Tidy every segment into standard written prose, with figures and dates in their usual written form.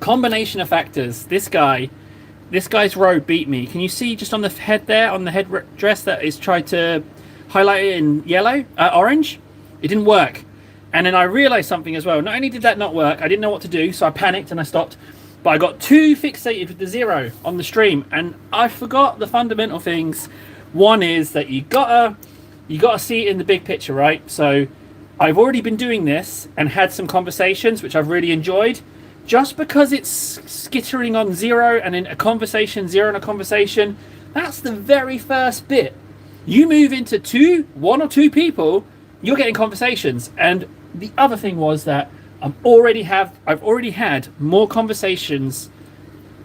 combination of factors. This guy's robe beat me. Can you see just on the head there, on the head dress, that is tried to highlight it in yellow, orange? It didn't work. And then I realized something as well. Not only did that not work, I didn't know what to do, so I panicked and I stopped. But I got too fixated with the 0 on the stream, and I forgot the fundamental things. One is that you gotta see it in the big picture, right? So I've already been doing this and had some conversations which I've really enjoyed. Just because it's skittering on 0 and in a conversation, 0 and a conversation, that's the very first bit. You move into 1 or 2 people, you're getting conversations. And the other thing was that I've already had more conversations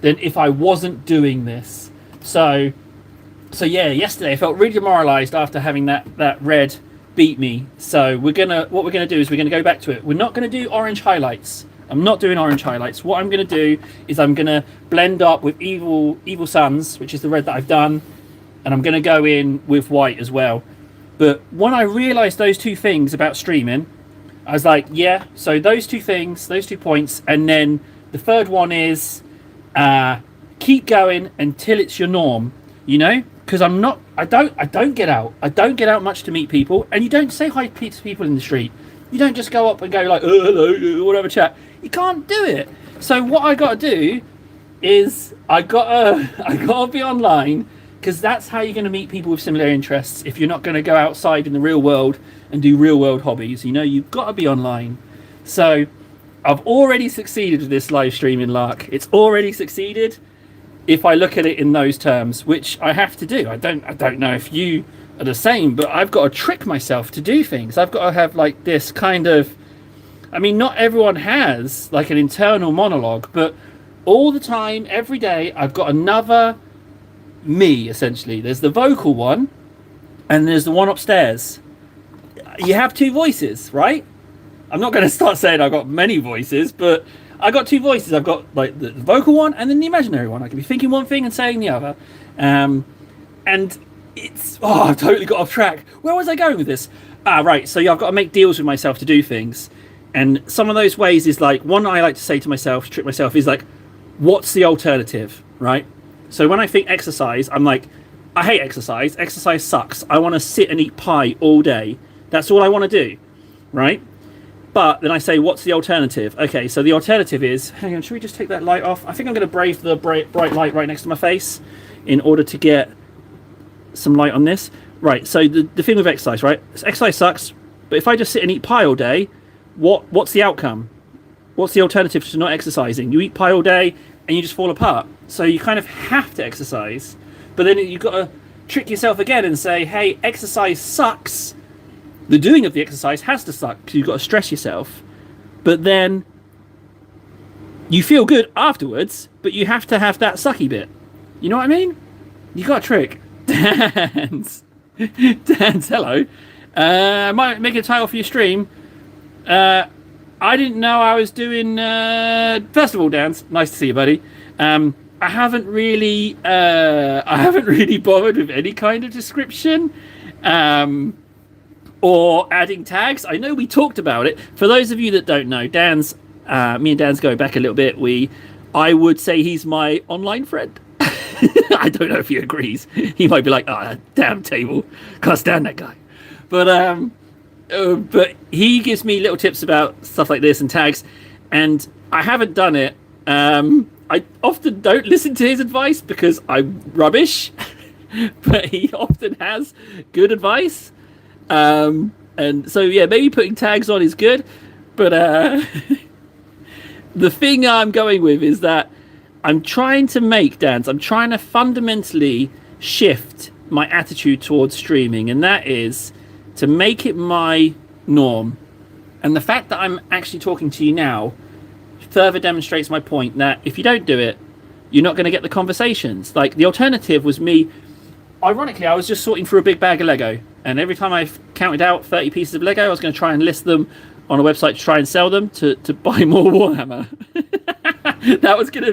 than if I wasn't doing this. So yeah, yesterday I felt really demoralized after having that red beat me. So what we're gonna do is we're gonna go back to it. We're not gonna do orange highlights. I'm not doing orange highlights. What I'm gonna do is I'm gonna blend up with Evil Suns, which is the red that I've done, and I'm gonna go in with white as well. But when I realized those 2 things about streaming, I was like, yeah, so those 2 things, those 2 points, and then the third one is keep going until it's your norm, you know? Because I don't get out. I don't get out much to meet people, and you don't say hi to people in the street. You don't just go up and go like, oh, hello, we'll have a chat. You can't do it. So what I got to do is I gotta be online, because that's how you're going to meet people with similar interests. If you're not going to go outside in the real world and do real world hobbies, you know, you've got to be online. So I've already succeeded with this live streaming lark. It's already succeeded if I look at it in those terms, which I have to do. I don't know if you are the same, but I've got to trick myself to do things. I've got to have like this kind of, I mean, not everyone has like an internal monologue, but all the time, every day, I've got another me, essentially. There's the vocal one, and there's the one upstairs. You have 2 voices, right? I'm not going to start saying I've got many voices, but I got 2 voices. I've got like the vocal one and then the imaginary one. I can be thinking one thing and saying the other. And it's, I've totally got off track. Where was I going with this? Right. So yeah, I've got to make deals with myself to do things. And some of those ways is like, one I like to say to myself, trick myself, is like, what's the alternative, right? So when I think exercise, I'm like, I hate exercise. Exercise sucks. I want to sit and eat pie all day. That's all I want to do, right? But then I say, what's the alternative? Okay, so the alternative is, hang on, should we just take that light off? I think I'm going to brave the bright light right next to my face in order to get some light on this. Right, so the thing with exercise, right? Exercise sucks, but if I just sit and eat pie all day, what's the outcome? What's the alternative to not exercising? You eat pie all day and you just fall apart. So you kind of have to exercise, but then you've got to trick yourself again and say, hey, exercise sucks. The doing of the exercise has to suck because you've got to stress yourself, but then you feel good afterwards, but you have to have that sucky bit. You know what I mean? You got a trick. Dan's, hello. I might make a title for your stream. I didn't know I was doing. First of all, Dan's, nice to see you, buddy. I haven't really bothered with any kind of description. Or adding tags. I know we talked about it. For those of you that don't know, me and Dan's going back a little bit. I would say he's my online friend. I don't know if he agrees. He might be like, damn table, can't stand that guy. But he gives me little tips about stuff like this and tags, and I haven't done it. I often don't listen to his advice because I'm rubbish, but he often has good advice. And so yeah, maybe putting tags on is good, but the thing I'm going with is that I'm trying to fundamentally shift my attitude towards streaming, and that is to make it my norm. And the fact that I'm actually talking to you now further demonstrates my point that if you don't do it, you're not going to get the conversations. Like, the alternative was me. Ironically, I was just sorting through a big bag of Lego, and every time I counted out 30 pieces of Lego, I was going to try and list them on a website to try and sell them to buy more Warhammer. that was going to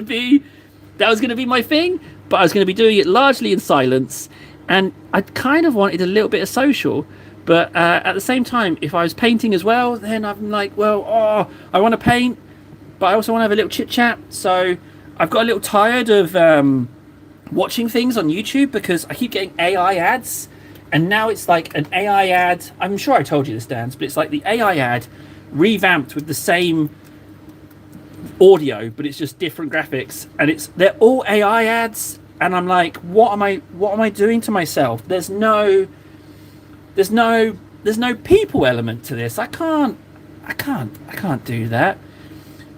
be my thing, but I was going to be doing it largely in silence, and I kind of wanted a little bit of social. But at the same time, if I was painting as well, then I'm like, I want to paint, but I also want to have a little chit chat. So I've got a little tired of watching things on YouTube because I keep getting AI ads, and now it's like an AI ad. I'm sure I told you this, Dan, but it's like the AI ad revamped with the same audio, but it's just different graphics, and they're all AI ads, and I'm like, what am I doing to myself? There's no people element to this. I can't do that.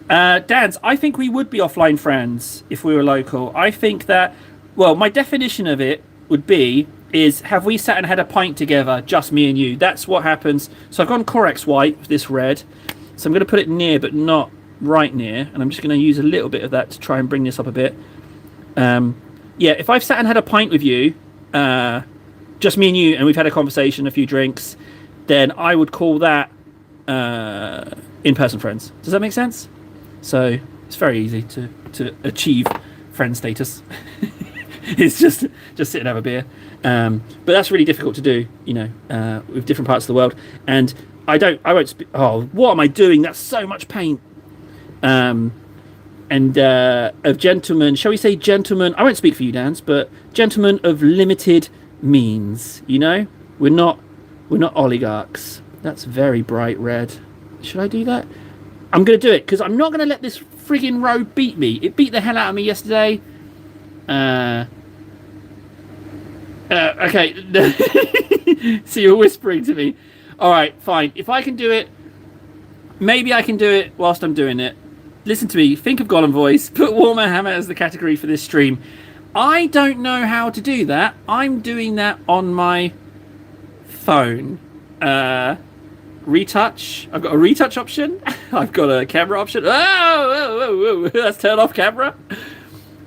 Dads, I think we would be offline friends if we were local. I think that, well, my definition of it would be is, have we sat and had a pint together, just me and you? That's what happens. So I've gone Corex white with this red, so I'm going to put it near but not right near, and I'm just going to use a little bit of that to try and bring this up a bit. Yeah, if I've sat and had a pint with you, just me and you, and we've had a conversation, a few drinks, then I would call that in-person friends. Does that make sense? So it's very easy to achieve friend status. It's just sit and have a beer. But that's really difficult to do, you know, with different parts of the world. And I won't speak. Oh, what am I doing? That's so much paint. And of gentlemen, shall we say gentlemen? I won't speak for you, Dans, but gentlemen of limited means. You know, we're not oligarchs. That's very bright red. Should I do that? I'm going to do it because I'm not going to let this friggin' road beat me. It beat the hell out of me yesterday. Okay. So you're whispering to me. All right, fine. If I can do it, maybe I can do it whilst I'm doing it. Listen to me. Think of Golem voice. Put Warhammer as the category for this stream. I don't know how to do that. I'm doing that on my phone. Retouch. I've got a retouch option. I've got a camera option. Oh, let's turn off camera.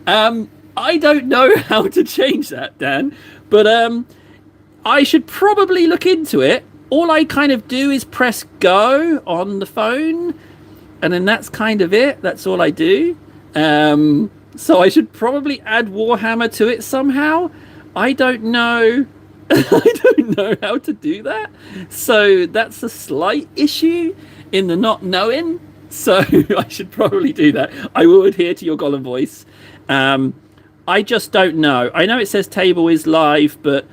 I don't know how to change that, Dan, but I should probably look into it. All I kind of do is press go on the phone, and then that's kind of it. That's all I do. So I should probably add Warhammer to it somehow. I don't know. I don't know how to do that. So that's a slight issue in the not knowing. So I should probably do that. I will adhere to your Golem voice. I just don't know. I know it says table is live, but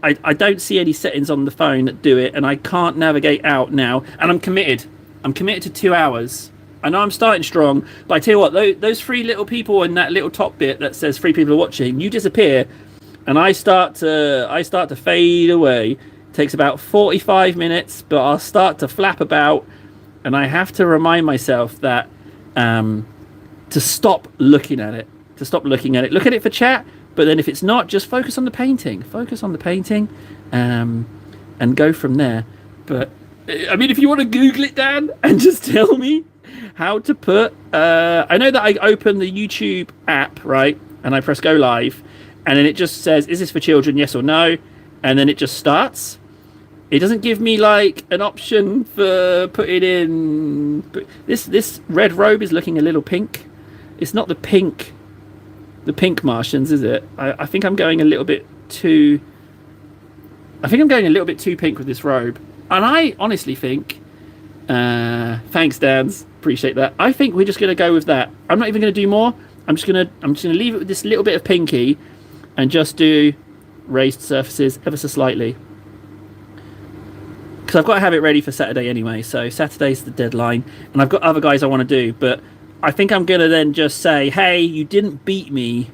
I don't see any settings on the phone that do it, and I can't navigate out now. And I'm committed. I'm committed to 2 hours. I know I'm starting strong, but I tell you what, those three little people in that little top bit that says 3 people are watching, you disappear, and I start to fade away. It takes about 45 minutes, but I'll start to flap about, and I have to remind myself that to stop looking at it. Look at it for chat, but then if it's not, just focus on the painting. And go from there. But I mean, if you want to Google it, Dan, and just tell me how to put. I know that I open the YouTube app, right, and I press go live, and then it just says, "Is this for children? Yes or no?" And then it just starts. It doesn't give me like an option for putting in. This red robe is looking a little pink. It's not the pink Martians, is it? I think I'm going a little bit too. I think I'm going a little bit too pink with this robe, and I honestly think. Thanks, Dans. Appreciate that. I think we're just going to go with that. I'm not even going to do more. I'm just going to leave it with this little bit of pinky, and just do raised surfaces ever so slightly. Because I've got to have it ready for Saturday anyway. So Saturday's the deadline, and I've got other guys I want to do, but. I think I'm going to then just say, hey, you didn't beat me,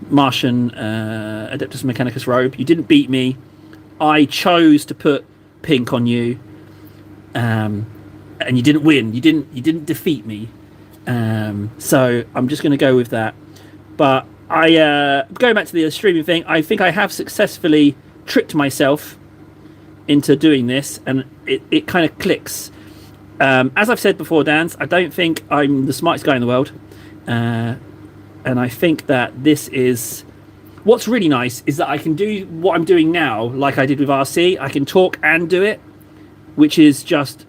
Martian Adeptus Mechanicus robe. You didn't beat me. I chose to put pink on you. And you didn't win. You didn't defeat me. So I'm just going to go with that. But going back to the streaming thing, I think I have successfully tricked myself into doing this, and it kind of clicks. As I've said before, Dan, I don't think I'm the smartest guy in the world. And I think that this is... What's really nice is that I can do what I'm doing now, like I did with RC. I can talk and do it, which is just,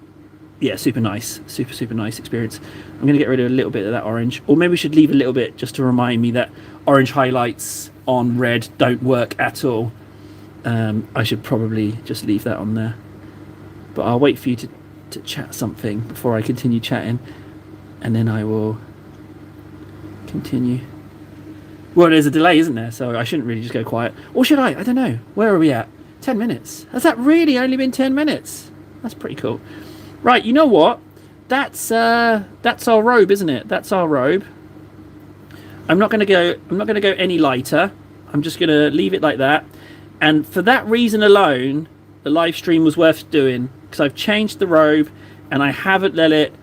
yeah, super nice. Super nice experience. I'm going to get rid of a little bit of that orange. Or maybe we should leave a little bit just to remind me that orange highlights on red don't work at all. I should probably just leave that on there. But I'll wait for you to chat something before I continue chatting. and then I will continue. Well, there's a delay, isn't there? So I shouldn't really just go quiet. Or should I? I don't know. Where are we at? 10 minutes. Has that really only been 10 minutes? That's pretty cool. Right, you know what? That's our robe, isn't it? That's our robe. I'm not going to go any lighter. I'm just going to leave it like that. And for that reason alone, the live stream was worth doing, because I've changed the robe and I haven't let it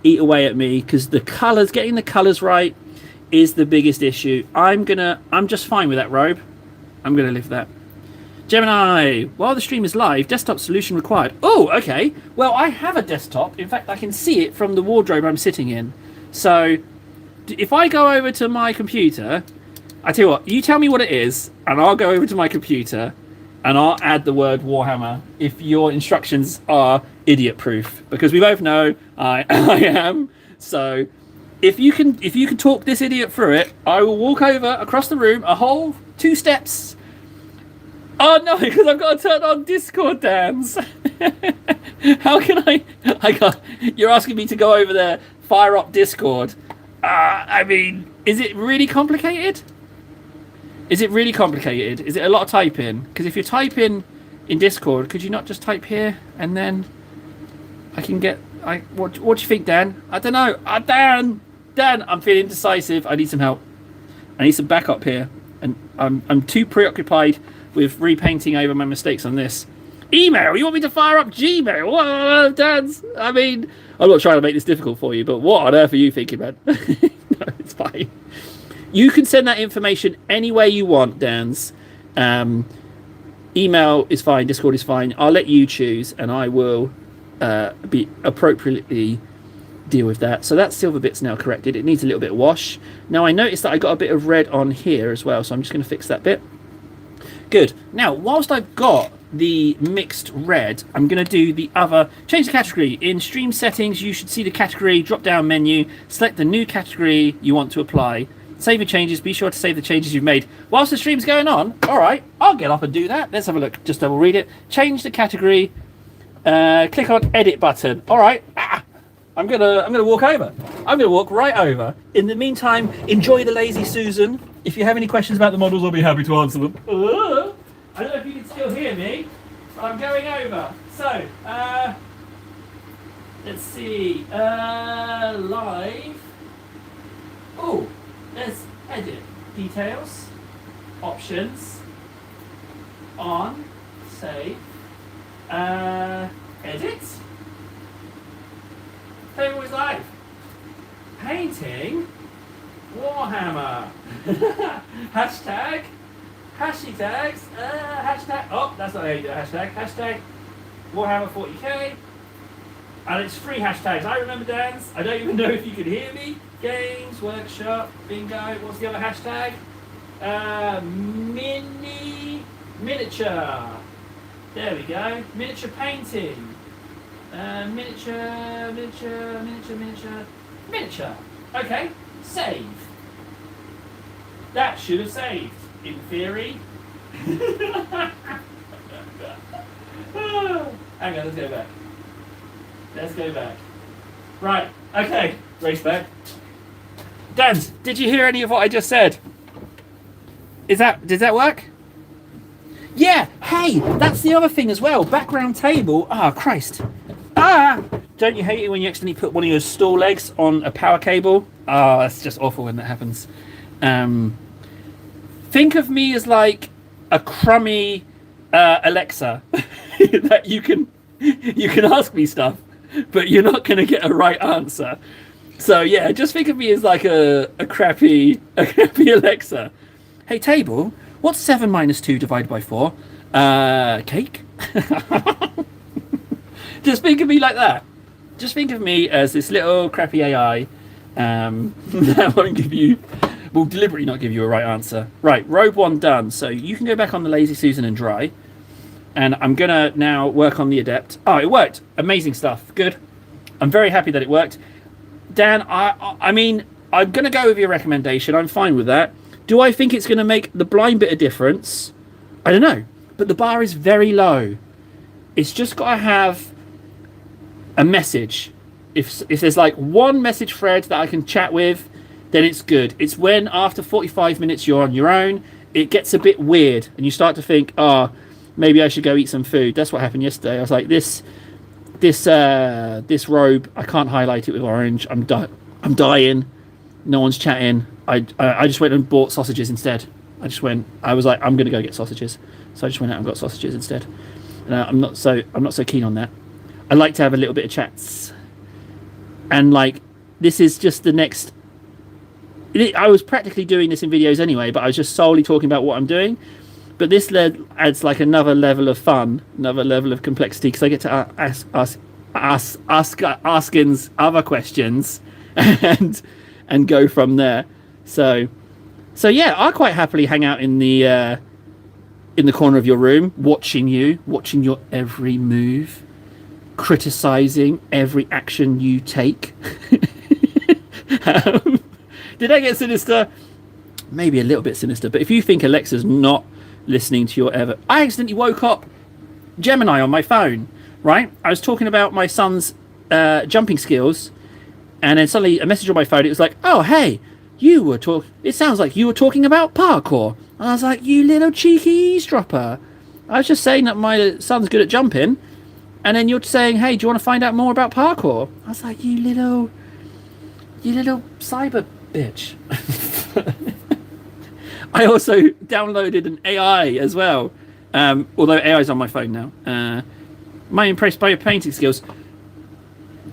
eat away at me, because the colors, getting the colors right is the biggest issue. I'm just fine with that robe. I'm going to live that. Gemini, while the stream is live, desktop solution required. Oh, okay. Well, I have a desktop. In fact, I can see it from the wardrobe I'm sitting in. So if I go over to my computer, I tell you what, you tell me what it is, and I'll go over to my computer and I'll add the word Warhammer if your instructions are idiot proof, because we both know I am. So if you can talk this idiot through it, I will walk over across the room a whole 2 steps. Oh no, because I've got to turn on Discord, Dans. How can you're asking me to go over there, fire up Discord. I mean, is it really complicated? Is it really complicated? Is it a lot of typing? Because if you're typing in Discord, could you not just type here and then I can get... What do you think, Dan? I don't know. Dan, I'm feeling indecisive. I need some help. I need some backup here. And I'm too preoccupied with repainting over my mistakes on this. Email? You want me to fire up Gmail? Whoa, Dan's... I mean, I'm not trying to make this difficult for you, but what on earth are you thinking, man? No, it's fine. You can send that information any way you want, Dan's. Email is fine, Discord is fine. I'll let you choose, and I will be appropriately deal with that. So that silver bit's now corrected. It needs a little bit of wash. Now I noticed that I got a bit of red on here as well, so I'm just going to fix that bit. Good. Now, whilst I've got the mixed red, I'm going to do the other. Change the category. In stream settings, you should see the category drop-down menu. Select the new category you want to apply. Save your changes. Be sure to save the changes you've made whilst the stream's going on. All right, I'll get up and do that. Let's have a look. Just double read it. Change the category. Click on edit button. All right. I'm gonna walk over. I'm gonna walk right over. In the meantime, enjoy the Lazy Susan. If you have any questions about the models, I'll be happy to answer them. I don't know if you can still hear me, but I'm going over. So, let's see. Live. Oh, there's edit. Details. Options. On. Save. Edit. Table is live. Painting Warhammer. Hashtag. Hashy tags. Hashtag. Oh, that's not how you do a hashtag. Hashtag Warhammer 40k. And it's 3 hashtags. I remember, Dan's. I don't even know if you can hear me. Games, workshop, bingo. What's the other hashtag? Miniature. There we go. Miniature painting. Miniature. Okay. Save. That should have saved, in theory. Hang on, let's go back. Right, okay. Race back. Dan, did you hear any of what I just said? Did that work? Yeah, hey, that's the other thing as well. Background table. Ah, Christ. Don't you hate it when you accidentally put one of your stall legs on a power cable? Oh, that's just awful when that happens. Think of me as like a crummy Alexa that you can ask me stuff, but you're not going to get a right answer. So yeah, just think of me as like a crappy Alexa. Hey table, what's 7 minus 2 divided by 4? Cake? Just think of me like that. Just think of me as this little crappy AI that will deliberately not give you a right answer. Right, robe 1 done. So you can go back on the Lazy Susan and dry. And I'm going to now work on the Adept. Oh, it worked. Amazing stuff. Good. I'm very happy that it worked. Dan, I mean, I'm going to go with your recommendation. I'm fine with that. Do I think it's going to make the blind bit of difference? I don't know. But the bar is very low. It's just got to have a message. if there's like one message thread that I can chat with, then it's good. It's when after 45 minutes you're on your own, it gets a bit weird, and you start to think, oh, maybe I should go eat some food. That's what happened yesterday. I was like, this robe, I can't highlight it with orange. I'm dying. No one's chatting. I just went and bought sausages instead. I was like, I'm gonna go get sausages. So I just went out and got sausages instead. And I'm not so keen on that. I like to have a little bit of chats. And like, this is just the next. I was practically doing this in videos anyway, but I was just solely talking about what I'm doing. But this adds like another level of fun, another level of complexity, because I get to ask Askins other questions and go from there. So yeah, I'll quite happily hang out in the corner of your room, watching your every move, criticizing every action you take. Did I get sinister? Maybe a little bit sinister, but if you think Alexa's not listening to your ever... I accidentally woke up Gemini on my phone, right? I was talking about my son's jumping skills, and then suddenly a message on my phone, it was like, oh, hey, it sounds like you were talking about parkour. And I was like, you little cheeky eavesdropper. I was just saying that my son's good at jumping, and then you're saying, hey, do you want to find out more about parkour? I was like, you little cyber bitch. I also downloaded an AI as well, although AI is on my phone now. Am I impressed by your painting skills?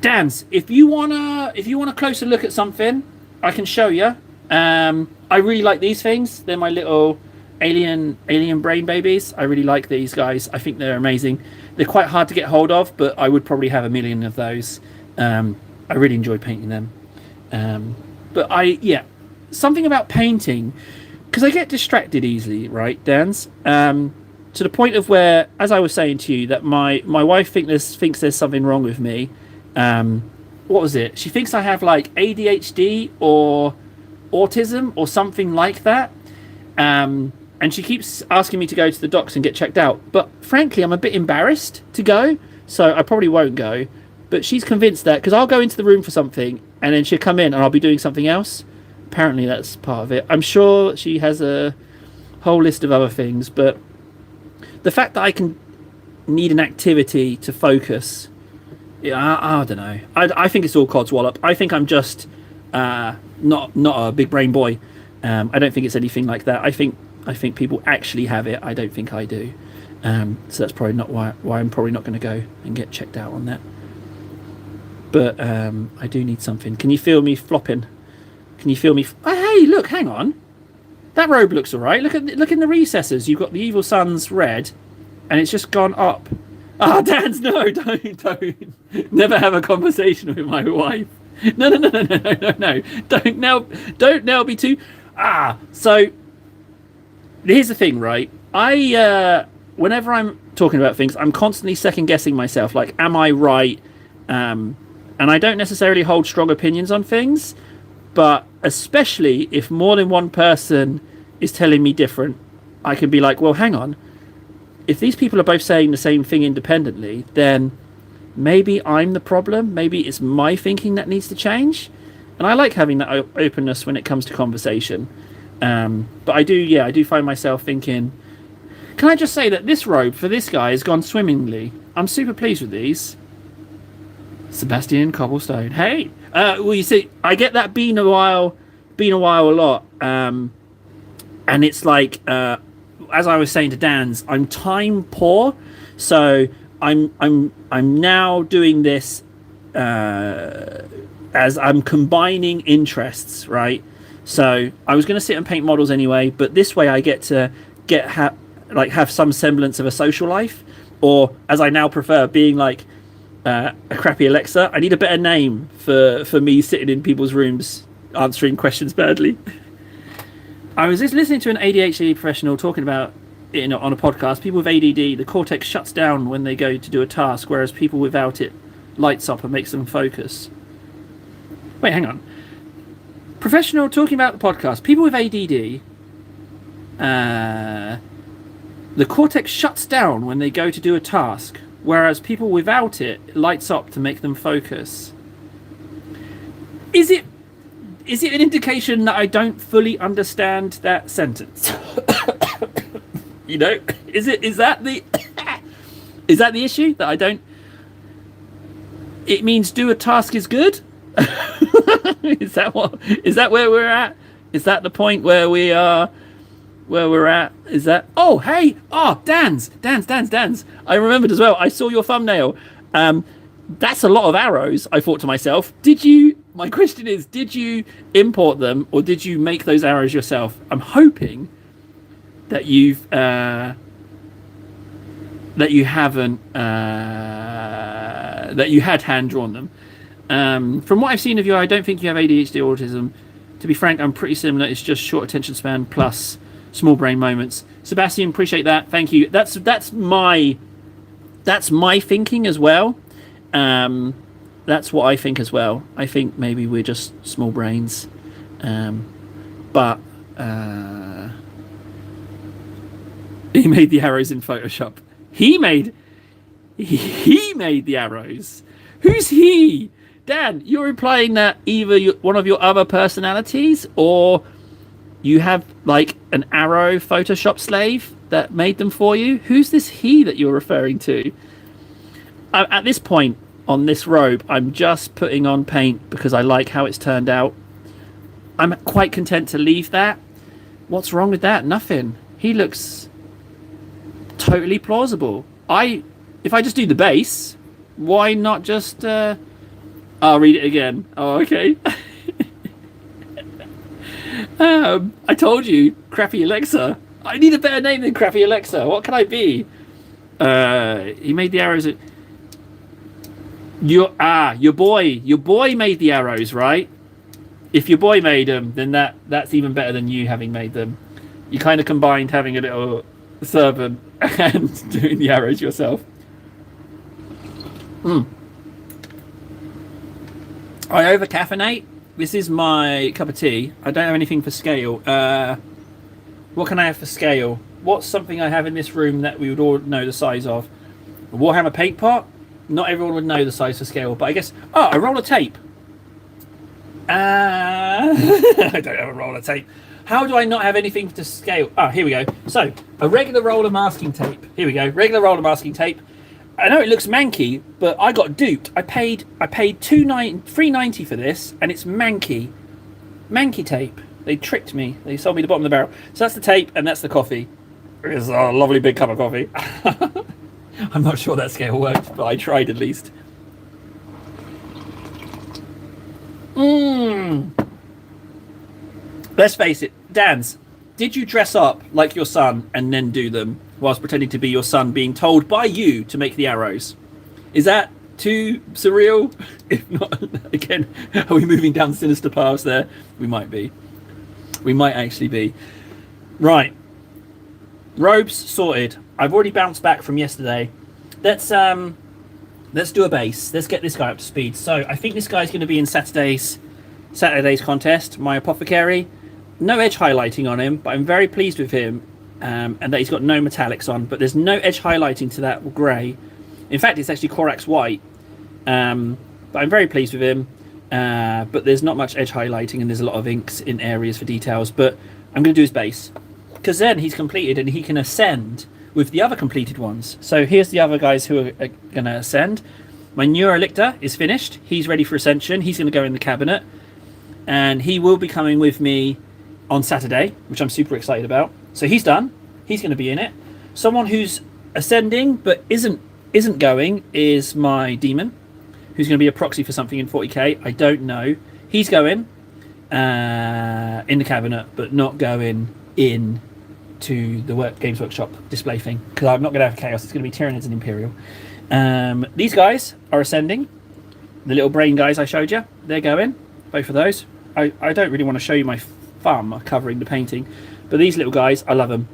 Dans, if you want a closer look at something, I can show you. I really like these things. They're my little alien brain babies. I really like these guys. I think they're amazing. They're quite hard to get hold of, but I would probably have 1 million of those. I really enjoy painting them. But something about painting, because I get distracted easily, right, Dans? To the point of where, as I was saying to you, that my wife thinks there's something wrong with me. What was it? She thinks I have like ADHD or autism or something like that. And she keeps asking me to go to the docs and get checked out. But frankly, I'm a bit embarrassed to go, so I probably won't go. But she's convinced that, because I'll go into the room for something and then she'll come in and I'll be doing something else. Apparently that's part of it. I'm sure she has a whole list of other things, but the fact that I can need an activity to focus, I don't know. I think it's all codswallop. I think I'm just not a big brain boy. I don't think it's anything like that. I think people actually have it. I don't think I do. So that's probably not why I'm probably not going to go and get checked out on that. But I do need something. Can you feel me flopping? Can you feel me? Oh, hey, look, hang on. That robe looks all right. Look in the recesses. You've got the Evil Sun's red, and it's just gone up. Ah, Dans, no, don't. Never have a conversation with my wife. No. Don't now be too. So here's the thing, right? Whenever I'm talking about things, I'm constantly second guessing myself. Like, am I right? And I don't necessarily hold strong opinions on things, but especially if more than one person is telling me different, I can be like, well, hang on. If these people are both saying the same thing independently, then maybe I'm the problem. Maybe it's my thinking that needs to change. And I like having that openness when it comes to conversation. But I do find myself thinking, can I just say that this robe for this guy has gone swimmingly? I'm super pleased with these. Sebastian Cobblestone. Hey, well, you see, I get that been a while a lot, and it's like, as I was saying to Dan's, I'm time poor, so I'm now doing this as I'm combining interests, right? So I was going to sit and paint models anyway, but this way I get to have some semblance of a social life, or as I now prefer, being like a crappy Alexa. I need a better name for me sitting in people's rooms answering questions badly. I was just listening to an ADHD professional talking about it on a podcast. People with ADD, the cortex shuts down when they go to do a task, whereas people without it lights up and makes them focus. Wait, hang on. Professional talking about the podcast. People with ADD, the cortex shuts down when they go to do a task, whereas people without it lights up to make them focus. Is it an indication that I don't fully understand that sentence? You know, is that the issue that I don't? It means do a task is good. Is that where we're at? Is that the point where we are? Where we're at? Is that? Oh, hey! Oh, Dan's. I remembered as well. I saw your thumbnail. That's a lot of arrows. I thought to myself, my question is, did you import them or did you make those arrows yourself? I'm hoping that you had hand drawn them. From what I've seen of you, I don't think you have ADHD or autism. To be frank, I'm pretty similar. It's just short attention span plus small brain moments. Sebastian, appreciate that. Thank you. That's my thinking as well. That's what I think as well. I think maybe we're just small brains. But he made the arrows in Photoshop. He made the arrows. Who's he? Dan, you're implying that either one of your other personalities or you have like an arrow Photoshop slave that made them for you. Who's this he that you're referring to? At this point on this robe, I'm just putting on paint because I like how it's turned out. I'm quite content to leave that. What's wrong with that? Nothing. He looks totally plausible. If I just do the base, why not just I'll read it again. Oh, okay. I told you, Crappy Alexa. I need a better name than Crappy Alexa. What can I be? He made the arrows. Your boy made the arrows, right? If your boy made them, then that's even better than you having made them. You kind of combined having a little servant and doing the arrows yourself. I over caffeinate. This is my cup of tea. I don't have anything for scale. What can I have for scale? What's something I have in this room that we would all know the size of? A Warhammer paint pot? Not everyone would know the size for scale, but I guess... Oh, a roll of tape. I don't have a roll of tape. How do I not have anything to scale? Oh, here we go. So, a regular roll of masking tape. Here we go. Regular roll of masking tape. I know it looks manky, but I got duped. I paid $3.90 for this, and it's manky tape. They tricked me. They sold me the bottom of the barrel. So that's the tape, and that's the coffee. It's a lovely big cup of coffee. I'm not sure that scale worked, but I tried at least. Let's face it, Dan's. Did you dress up like your son and then do them whilst pretending to be your son being told by you to make the arrows? Is that too surreal? If not, again, are we moving down sinister paths there? We might be. We might actually be. Right. Robes sorted. I've already bounced back from yesterday. Let's do a base. Let's get this guy up to speed. So I think this guy's going to be in Saturday's contest, my apothecary. No edge highlighting on him, but I'm very pleased with him, and that he's got no metallics on, but there's no edge highlighting to that grey. In fact, it's actually Corax white, but I'm very pleased with him, but there's not much edge highlighting and there's a lot of inks in areas for details, but I'm going to do his base, because then he's completed and he can ascend with the other completed ones. So here's the other guys who are going to ascend. My Neurolictor is finished. He's ready for ascension. He's going to go in the cabinet, and he will be coming with me on Saturday, which I'm super excited about. So he's done. He's going to be in it. Someone who's ascending but isn't going is my demon, who's going to be a proxy for something in 40k. I don't know. He's going in the cabinet, but not going in to the Games Workshop display thing, because I'm not going to have chaos. It's going to be Tyranids and Imperial. These guys are ascending. The little brain guys I showed you, they're going. Both of those. I don't really want to show you my thumb covering the painting, but these little guys, I love them.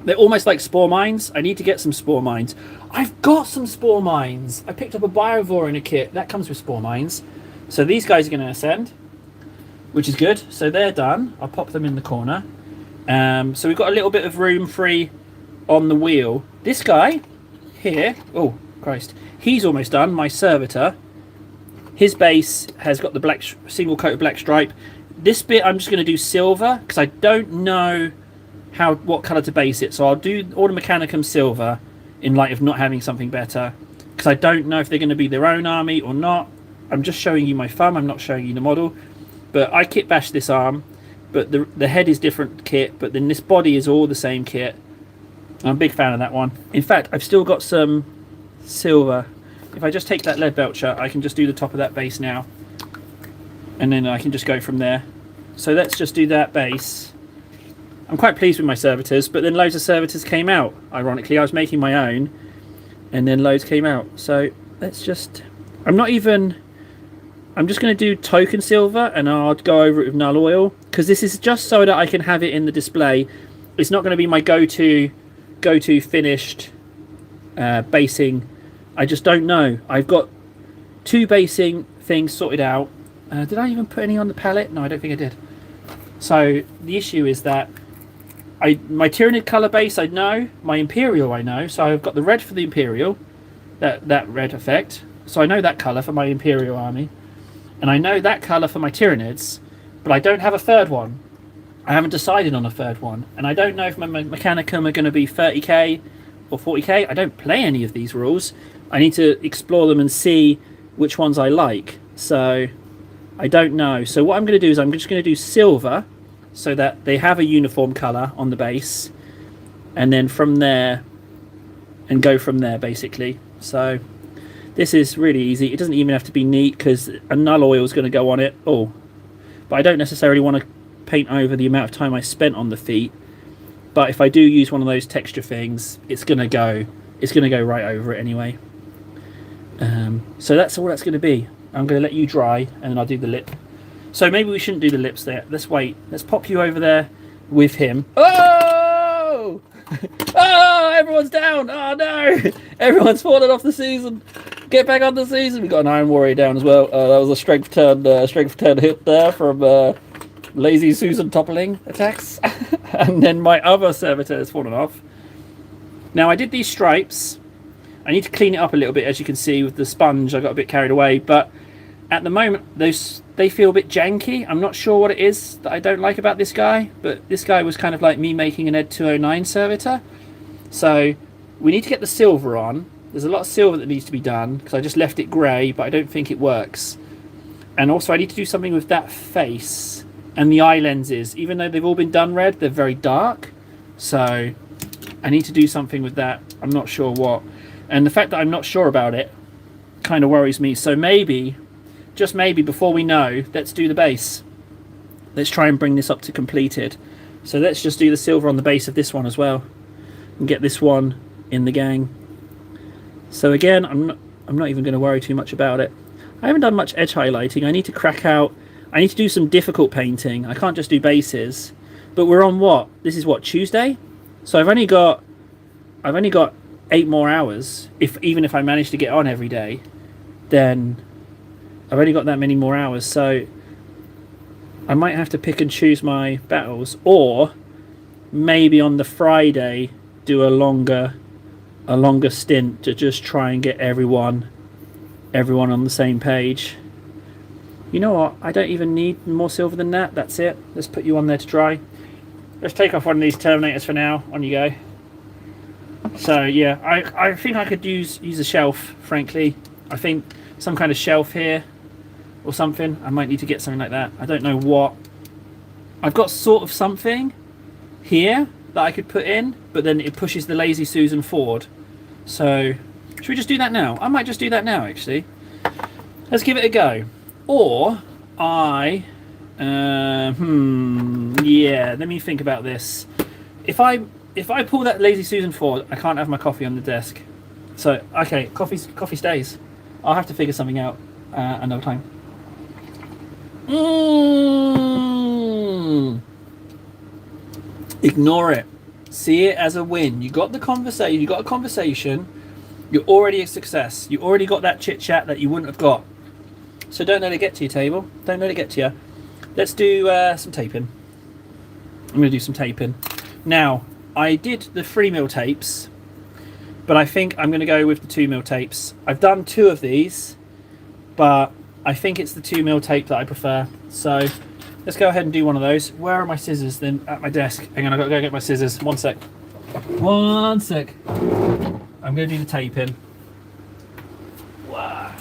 They're almost like spore mines. I need to get some spore mines. I've got some spore mines. I picked up a Biovore in a kit that comes with spore mines. So these guys are going to ascend, which is good. So they're done. I'll pop them in the corner. So we've got a little bit of room free on the wheel. This guy here, oh Christ, he's almost done. My servitor, His base has got the black single coat of black stripe. This bit I'm just going to do silver because I don't know what colour to base it. So I'll do Order Mechanicum silver in light of not having something better, because I don't know if they're going to be their own army or not. I'm just showing you my thumb, I'm not showing you the model. But I kit bashed this arm, but the head is different kit, but then this body is all the same kit. I'm a big fan of that one. In fact, I've still got some silver. If I just take that lead belcher, I can just do the top of that base now, and then I can just go from there. So let's just do that base. I'm quite pleased with my servitors, but then loads of servitors came out. Ironically, I was making my own, and then loads came out. So let's just... I'm just going to do token silver, and I'll go over it with null oil, because this is just so that I can have it in the display. It's not going to be my go-to finished basing. I just don't know. I've got 2 basing things sorted out. Did I even put any on the palette? No, I don't think I did. So the issue is that my Tyranid colour base I know, my Imperial I know, so I've got the red for the Imperial, that red effect, so I know that colour for my Imperial army, and I know that colour for my Tyranids, but I don't have a third one. I haven't decided on a third one, and I don't know if my Mechanicum are going to be 30k or 40k. I don't play any of these rules. I need to explore them and see which ones I like, so I don't know. So what I'm going to do is I'm just going to do silver, so that they have a uniform colour on the base, and then from there, and go from there basically. So this is really easy. It doesn't even have to be neat, because a null oil is going to go on it. Oh, but I don't necessarily want to paint over the amount of time I spent on the feet. But if I do use one of those texture things, it's going to go right over it anyway. So that's all that's going to be. I'm going to let you dry, and then I'll do the lip. So maybe we shouldn't do the lips there. Let's wait. Let's pop you over there with him. Oh! Oh, everyone's down. Oh, no. Everyone's fallen off the season. Get back on the season. We got an Iron Warrior down as well. That was a strength 10 hit there from Lazy Susan toppling attacks. And then my other servitor has fallen off. Now, I did these stripes. I need to clean it up a little bit, as you can see with the sponge. I got a bit carried away, but at the moment they feel a bit janky. I'm not sure what it is that I don't like about this guy, but this guy was kind of like me making an Ed 209 servitor. So we need to get the silver on. There's a lot of silver that needs to be done, because I just left it grey, but I don't think it works. And also I need to do something with that face and the eye lenses. Even though they've all been done red, they're very dark. So I need to do something with that. I'm not sure what. And the fact that I'm not sure about it kind of worries me. So maybe, just maybe, before we know, let's do the base. Let's try and bring this up to completed. So let's just do the silver on the base of this one as well, and get this one in the gang. So again, I'm not even going to worry too much about it. I haven't done much edge highlighting. I need to crack out. I need to do some difficult painting. I can't just do bases. But we're on what? This is what, Tuesday? So I've only got 8 more hours. Even if I manage to get on every day, then I've only got that many more hours. So I might have to pick and choose my battles, or maybe on the Friday do a longer stint to just try and get everyone on the same page. You know what? I don't even need more silver than that. That's it. Let's put you on there to dry. Let's take off one of these Terminators for now. On you go. So yeah, I think I could use a shelf, frankly. I think some kind of shelf here or something. I might need to get something like that. I don't know what. I've got sort of something here that I could put in, but then it pushes the Lazy Susan forward. So should we just do that now? I might just do that now, actually. Let's give it a go. Or yeah, let me think about this. If I pull that Lazy Susan forward, I can't have my coffee on the desk. So okay, coffee stays. I'll have to figure something out another time. Ignore it. See it as a win. You got the conversation. You got a conversation. You're already a success. You already got that chit chat that you wouldn't have got. So don't let it get to your table. Don't let it get to you. Let's do some taping. I'm going to do some taping. Now, I did the 3mm tapes, but I think I'm going to go with the 2mm tapes. I've done 2 of these, but I think it's the 2mm tape that I prefer. So let's go ahead and do one of those. Where are my scissors then? At my desk. Hang on, I've got to go get my scissors. One sec. One sec. I'm going to do the taping. Wow.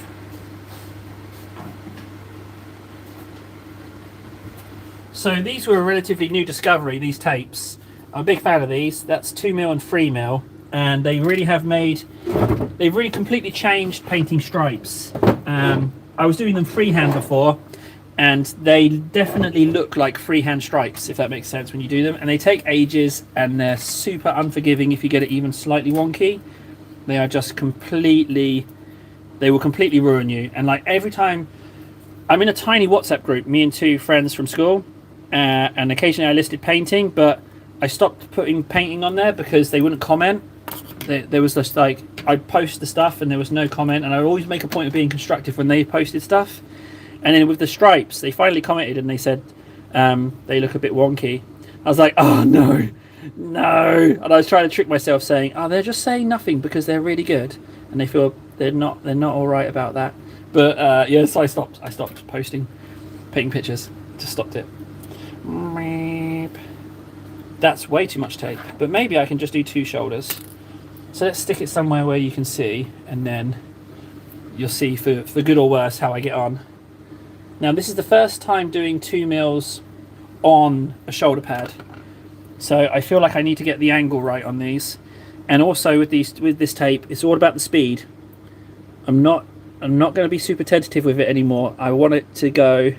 So these were a relatively new discovery, these tapes. I'm a big fan of these. That's 2mm and 3mm. And they really have they've really completely changed painting stripes. I was doing them freehand before, and they definitely look like freehand stripes, if that makes sense, when you do them. And they take ages, and they're super unforgiving if you get it even slightly wonky. They are just they will completely ruin you. And like every time, I'm in a tiny WhatsApp group, me and 2 friends from school, and occasionally I listed painting, but I stopped putting painting on there because they wouldn't comment. There was just like, I'd post the stuff and there was no comment, and I would always make a point of being constructive when they posted stuff. And then with the stripes, they finally commented and they said they look a bit wonky. I was like, oh no. And I was trying to trick myself saying, oh, they're just saying nothing because they're really good, and they feel they're not all right about that. But yeah, so I stopped posting painting pictures. Just stopped it. That's way too much tape, but maybe I can just do 2 shoulders. So let's stick it somewhere where you can see, and then you'll see for good or worse how I get on. Now this is the first time doing 2mm on a shoulder pad, so I feel like I need to get the angle right on these. And also with this tape, it's all about the speed. I'm not going to be super tentative with it anymore. I want it to go.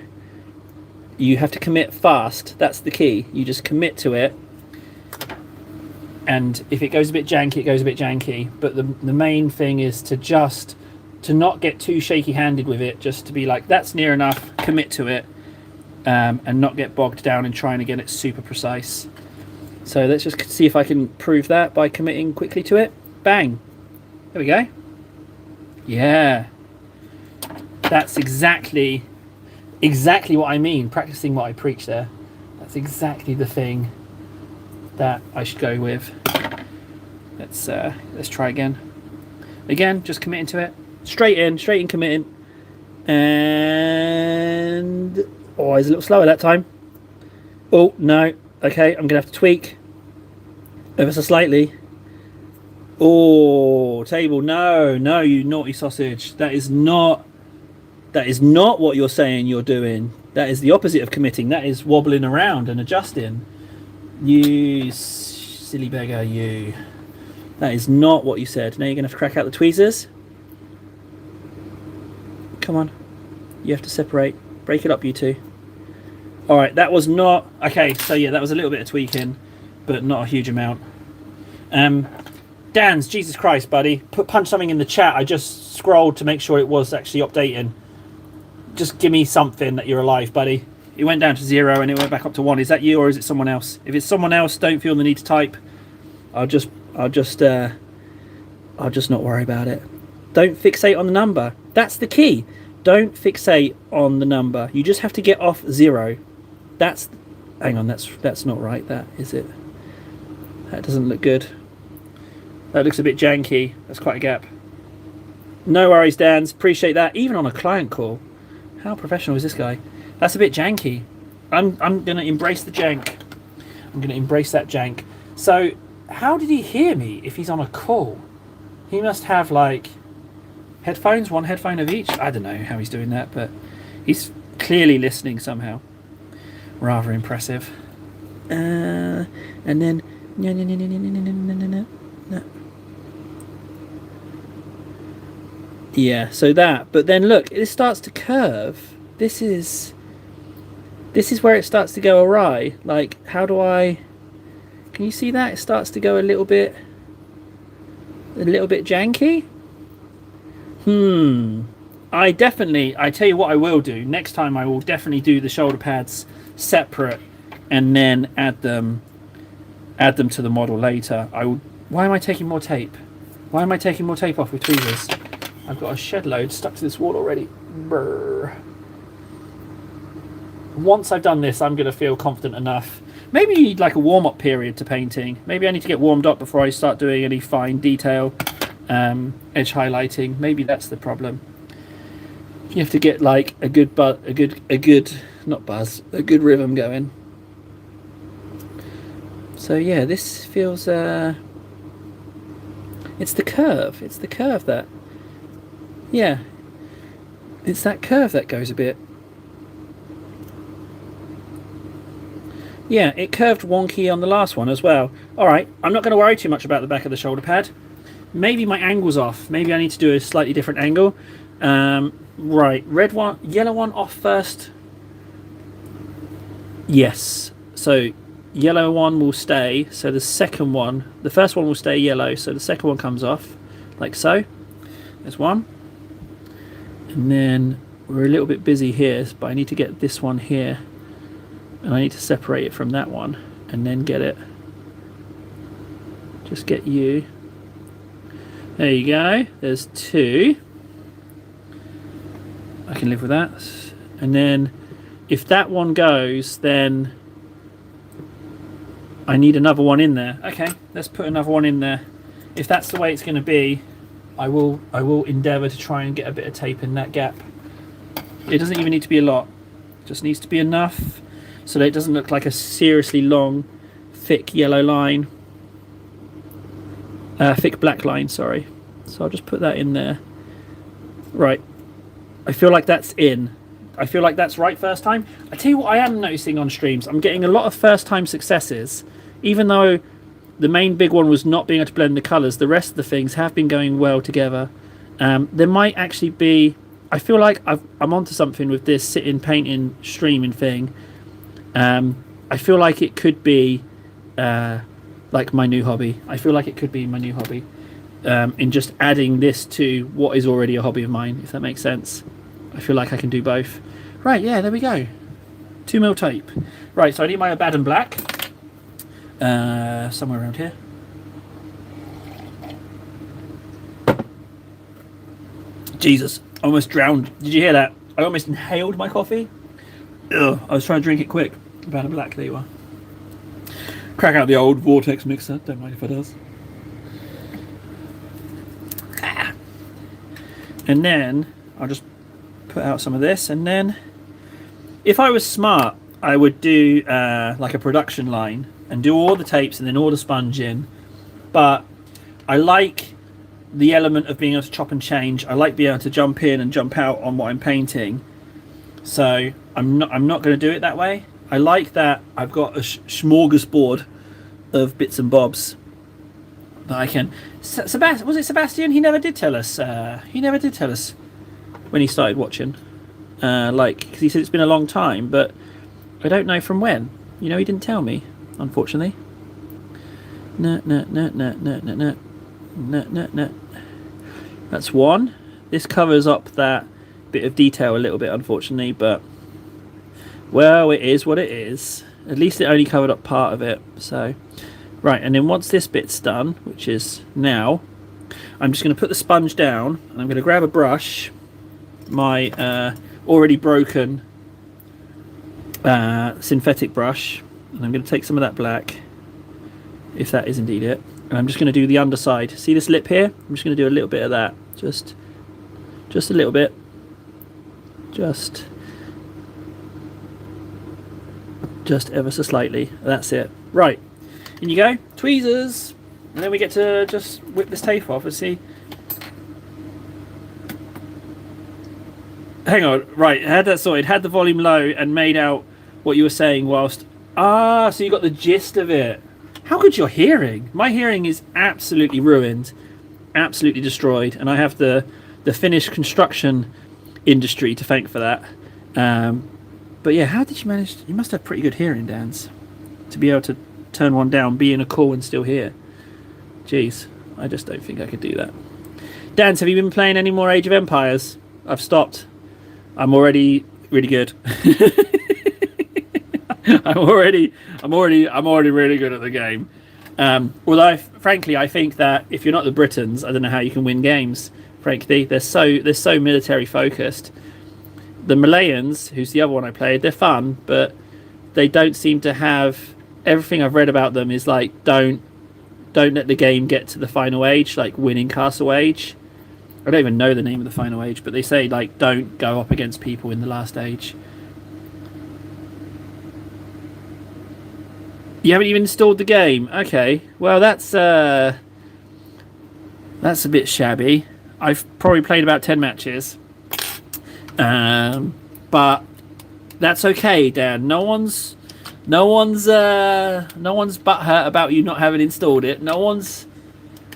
You have to commit fast. That's the key. You just commit to it. And if it goes a bit janky, it goes a bit janky. But the main thing is to not get too shaky-handed with it. Just to be like, that's near enough. Commit to it, and not get bogged down in trying to get it super precise. So let's just see if I can prove that by committing quickly to it. Bang. There we go. Yeah. That's exactly what I mean. Practicing what I preach there. That's exactly the thing that I should go with. Let's try again. Again, just committing to it. Straight in committing. And oh, it's a little slower that time. Oh no. Okay, I'm gonna have to tweak ever so slightly. Oh, table, no, you naughty sausage. That is not what you're saying you're doing. That is the opposite of committing. That is wobbling around and adjusting. You silly beggar, you. That is not what you said. Now you're going to have to crack out the tweezers. Come on. You have to separate. Break it up, you two. Alright, that was not... Okay, so yeah, that was a little bit of tweaking, but not a huge amount. Dan's, Jesus Christ, buddy. Punch something in the chat. I just scrolled to make sure it was actually updating. Just give me something that you're alive, buddy. It went down to 0 and it went back up to 1. Is that you or is it someone else? If it's someone else, don't feel the need to type. I'll just not worry about it. Don't fixate on the number. That's the key. Don't fixate on the number. You just have to get off 0. Hang on, that's not right. That is it. That doesn't look good. That looks a bit janky. That's quite a gap. No worries, Dans. Appreciate that. Even on a client call. How professional is this guy? That's a bit janky. I'm going to embrace the jank. I'm going to embrace that jank. So, how did he hear me if he's on a call? He must have, like, headphones, 1 headphone of each. I don't know how he's doing that, but he's clearly listening somehow. Rather impressive. And then... No. Yeah, so that. But then look, it starts to curve. This is where it starts to go awry. Like, how do I... Can you see that? It starts to go a little bit janky. I tell you what I will do. Next time I will definitely do the shoulder pads separate and then add them to the model later. Why am I taking more tape? Why am I taking more tape off with tweezers? I've got a shed load stuck to this wall already. Brr. Once I've done this, I'm going to feel confident enough. Maybe you need like a warm-up period to painting. Maybe I need to get warmed up before I start doing any fine detail, edge highlighting. Maybe that's the problem. You have to get like a good not buzz, a good rhythm going. So yeah, this feels it's the curve. It's the curve that, yeah, it's that curve that goes a bit. Yeah, it curved wonky on the last one as well. Alright, I'm not going to worry too much about the back of the shoulder pad. Maybe my angle's off. Maybe I need to do a slightly different angle. Right, red one, yellow one off first. Yes, so yellow one will stay. So the second one, the first one will stay yellow. So the second one comes off, like so. There's one. And then we're a little bit busy here, but I need to get this one here. And I need to separate it from that one and then get it. Just get you. There you go. There's two. I can live with that. And then if that one goes, then I need another one in there. Okay, let's put another one in there. If that's the way it's going to be, I will endeavour to try and get a bit of tape in that gap. It doesn't even need to be a lot. It just needs to be enough so that it doesn't look like a seriously long, thick yellow line. Thick black line, sorry. So I'll just put that in there. Right. I feel like that's in. I feel like that's right first time. I tell you what I am noticing on streams. I'm getting a lot of first time successes. Even though the main big one was not being able to blend the colours, the rest of the things have been going well together. There might actually be... I feel like I'm onto something with this sitting, painting, streaming thing. I feel like it could be like my new hobby. I feel like it could be my new hobby. In just adding this to what is already a hobby of mine, if that makes sense. I feel like I can do both. Right, yeah, there we go. 2mm tape. Right, so I need my Abaddon black. Somewhere around here. Jesus, I almost drowned. Did you hear that? I almost inhaled my coffee. Ugh, I was trying to drink it quick. Abaddon black, there you are. Crack out the old Vortex mixer, don't mind if it does. And then I'll just put out some of this, and then if I was smart, I would do like a production line and do all the tapes and then all the sponge in. But I like the element of being able to chop and change. I like being able to jump in and jump out on what I'm painting. So I'm not going to do it that way. I like that I've got a smorgasbord of bits and bobs that I can. Sebastian, was it Sebastian? He never did tell us. He never did tell us when he started watching. Because he said it's been a long time, but I don't know from when. You know, he didn't tell me, unfortunately. No. That's one. This covers up that bit of detail a little bit, unfortunately, but well, it is what it is. At least it only covered up part of it. So, right, and then once this bit's done, which is now, I'm just going to put the sponge down, and I'm going to grab a brush, my already broken synthetic brush, and I'm going to take some of that black, if that is indeed it, and I'm just going to do the underside. See this lip here? I'm just going to do a little bit of that, just a little bit, just ever so slightly. That's it. Right, in you go, tweezers, and then we get to just whip this tape off and see. Hang on, right, I had that sorted, had the volume low and made out what you were saying whilst... Ah, so you got the gist of it. How good's your hearing? My hearing is absolutely ruined, absolutely destroyed, and I have the Finnish construction industry to thank for that. But yeah, how did you manage... You must have pretty good hearing, Dans, to be able to turn one down, be in a call and still hear. Jeez, I just don't think I could do that. Dans, have you been playing any more Age of Empires? I've stopped. I'm already really good. I'm already really good at the game. Although, frankly, I think that if you're not the Britons, I don't know how you can win games. Frankly, they're so military focused. The Malayans, who's the other one I played, they're fun, but they don't seem to have... Everything I've read about them is like, don't let the game get to the final age, like winning Castle Age. I don't even know the name of the final age, but they say like don't go up against people in the last age. You haven't even installed the game. Okay, well that's a bit shabby. I've probably played about 10 matches, but that's okay, Dan. No one's butthurt about you not having installed it. No one's.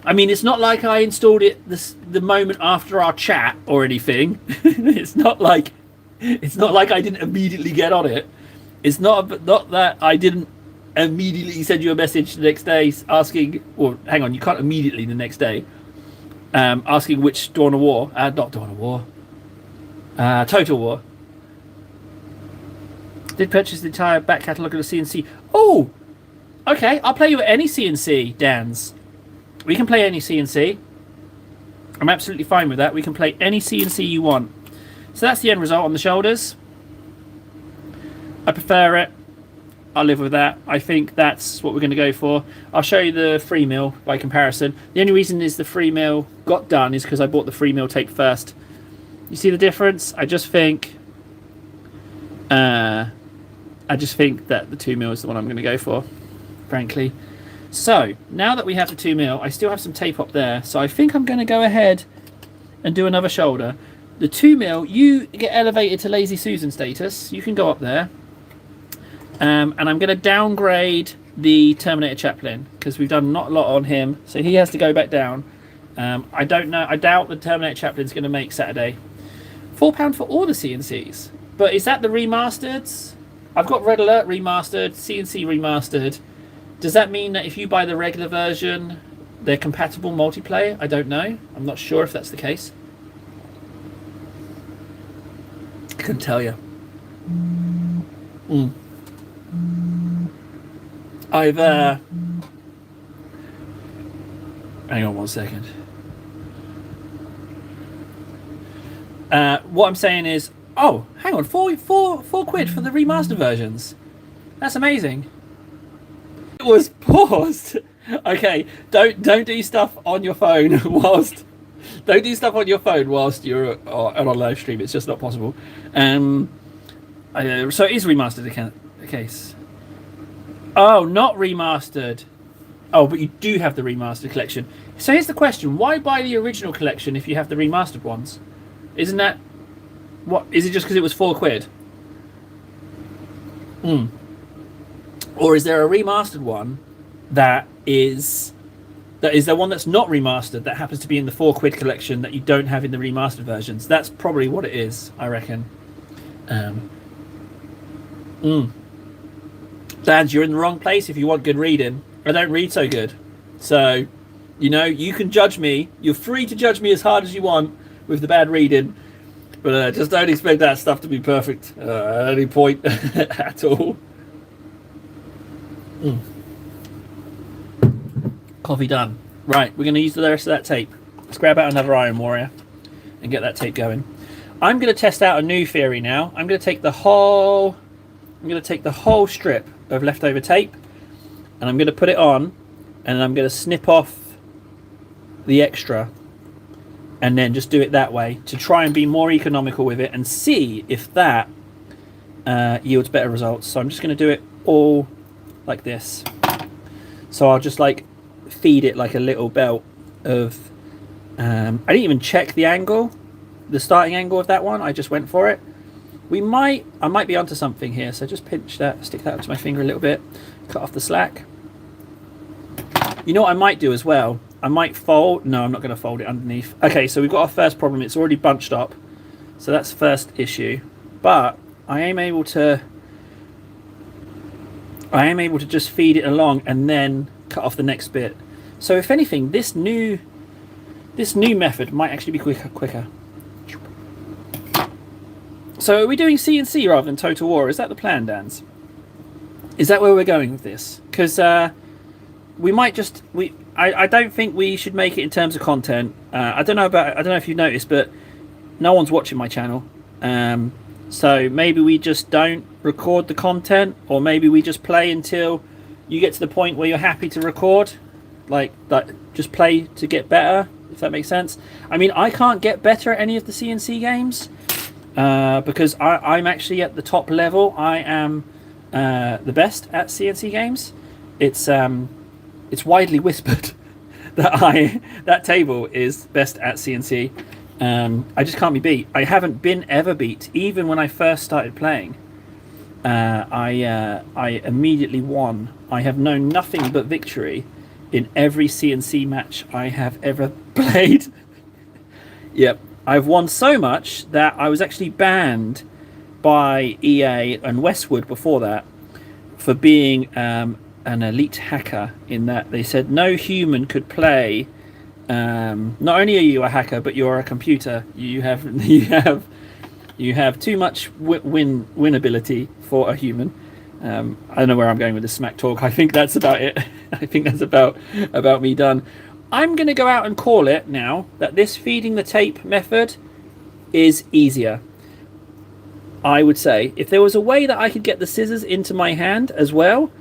I mean, it's not like I installed it the moment after our chat or anything. It's not like I didn't immediately get on it. It's not that I didn't immediately send you a message the next day asking. Or hang on, you can't immediately the next day. Asking which Dawn of War, not Dawn of War, Total War. Did purchase the entire back catalogue of the CNC. Oh, okay. I'll play you at any CNC, Dan's. We can play any CNC. I'm absolutely fine with that. We can play any CNC you want. So that's the end result on the shoulders. I prefer it. I'll live with that. I think that's what we're going to go for. I'll show you the free mill by comparison. The only reason is the free mill got done is because I bought the free mill tape first. You see the difference? I just think that the 2 mil is the one I'm going to go for, frankly. So now that we have the 2 mil, I still have some tape up there. So I think I'm going to go ahead and do another shoulder. The 2 mil, you get elevated to Lazy Susan status. You can go up there. And I'm going to downgrade the Terminator Chaplain because we've done not a lot on him. So he has to go back down. I don't know. I doubt the Terminator Chaplain's going to make Saturday. £4 for all the CNCs. But is that the remastered? I've got Red Alert remastered, CNC remastered. Does that mean that if you buy the regular version, they're compatible multiplayer? I don't know. I'm not sure if that's the case. I couldn't tell you. I've hang on one second. What I'm saying is, oh, hang on, four quid for the remaster versions. That's amazing. It was paused. Okay, don't do stuff on your phone whilst. Don't do stuff on your phone whilst you're on a live stream. It's just not possible. So it is remastered the case. Oh, not remastered. Oh, but you do have the remastered collection. So here's the question: why buy the original collection if you have the remastered ones? Isn't that what? Is it just because it was 4 quid? Or is there a remastered one that is the one that's not remastered that happens to be in the 4 quid collection that you don't have in the remastered versions? That's probably what it is, I reckon. Dad, you're in the wrong place if you want good reading. I don't read so good. So, you can judge me. You're free to judge me as hard as you want with the bad reading. But just don't expect that stuff to be perfect at any point at all. Coffee done. Right, we're going to use the rest of that tape. Let's grab out another Iron Warrior and get that tape going. I'm going to test out a new theory now. I'm going to take the whole strip of leftover tape and I'm going to put it on and I'm going to snip off the extra and then just do it that way to try and be more economical with it and see if that yields better results. So I'm just going to do it all like this. So I'll just like feed it like a little belt of I didn't even check the angle, the starting angle of that one. I just went for it. I might be onto something here, so just pinch that, stick that up to my finger a little bit, cut off the slack. You know what I might do as well? I might fold. No, I'm not going to fold it underneath. Okay, so we've got our first problem. It's already bunched up, so that's the first issue. But I am able to just feed it along and then cut off the next bit. So if anything, this new method might actually be quicker. So are we doing CNC rather than Total War? Is that the plan, Dans? Is that where we're going with this? Because we might just I don't think we should make it in terms of content. I don't know if you've noticed, but no one's watching my channel. So maybe we just don't record the content, or maybe we just play until you get to the point where you're happy to record. Like just play to get better. if that makes sense. I mean, I can't get better at any of the CNC games because I'm actually at the top level. I am the best at CNC games. It's widely whispered that table is best at CNC. I just can't be beat. I haven't been ever beat, even when I first started playing. I immediately won. I have known nothing but victory in every CNC match I have ever played. Yep, I've won so much that I was actually banned by EA and Westwood before that for being an elite hacker. In that they said no human could play. Not only are you a hacker, but you're a computer. You have too much win ability for a human. I don't know where I'm going with this smack talk. I think that's about it. I think that's about me done. I'm going to go out and call it now that this feeding the tape method is easier. I would say if there was a way that I could get the scissors into my hand as well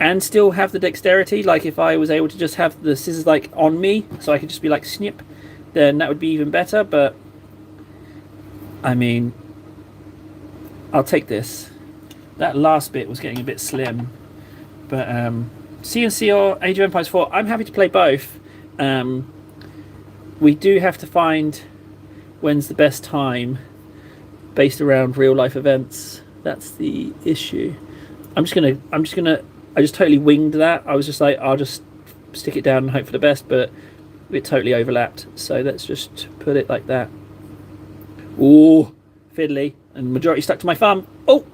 and still have the dexterity, like if I was able to just have the scissors like on me so I could just be like snip, then that would be even better. But I mean, I'll take this. That last bit was getting a bit slim, but CNC or Age of Empires 4, I'm happy to play both. We do have to find when's the best time based around real life events. That's the issue. I just totally winged that. I was just like, I'll just stick it down and hope for the best, but it totally overlapped. So let's just put it like that. Ooh, fiddly, and majority stuck to my thumb. Oh,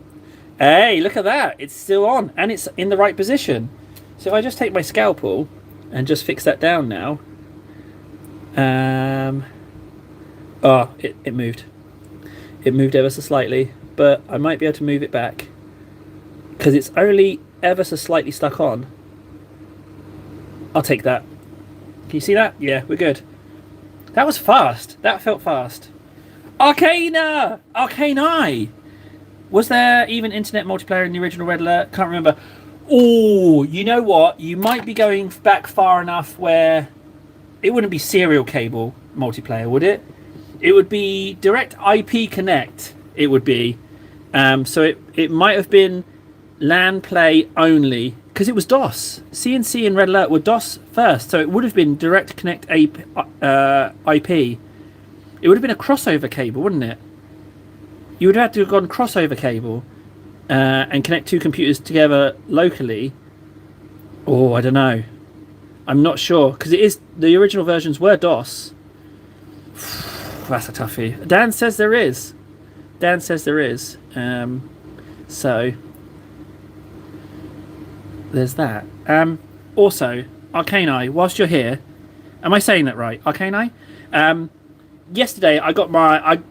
hey, look at that. It's still on and it's in the right position. So if I just take my scalpel and just fix that down now. Oh, it moved. It moved ever so slightly, but I might be able to move it back because it's only ever so slightly stuck on. I'll take that. Can you see that? Yeah, we're good. That was fast. That felt fast. Arcana! Arcani! Was there even internet multiplayer in the original Red Alert? Can't remember. Oh, you know what? You might be going back far enough where it wouldn't be serial cable multiplayer, would it? It would be direct IP connect. It would be. So it might have been LAN play only because it was DOS. CNC and Red Alert were DOS first, so it would have been direct connect IP. It would have been a crossover cable, wouldn't it? You would have had to have gone crossover cable and connect two computers together locally. Oh, I don't know. I'm not sure because it is the original versions were DOS. That's a toughie. Dan says there is. Dan says there is. So there's that. Also, Arcani, whilst you're here, am I saying that right? Arcani? Yesterday I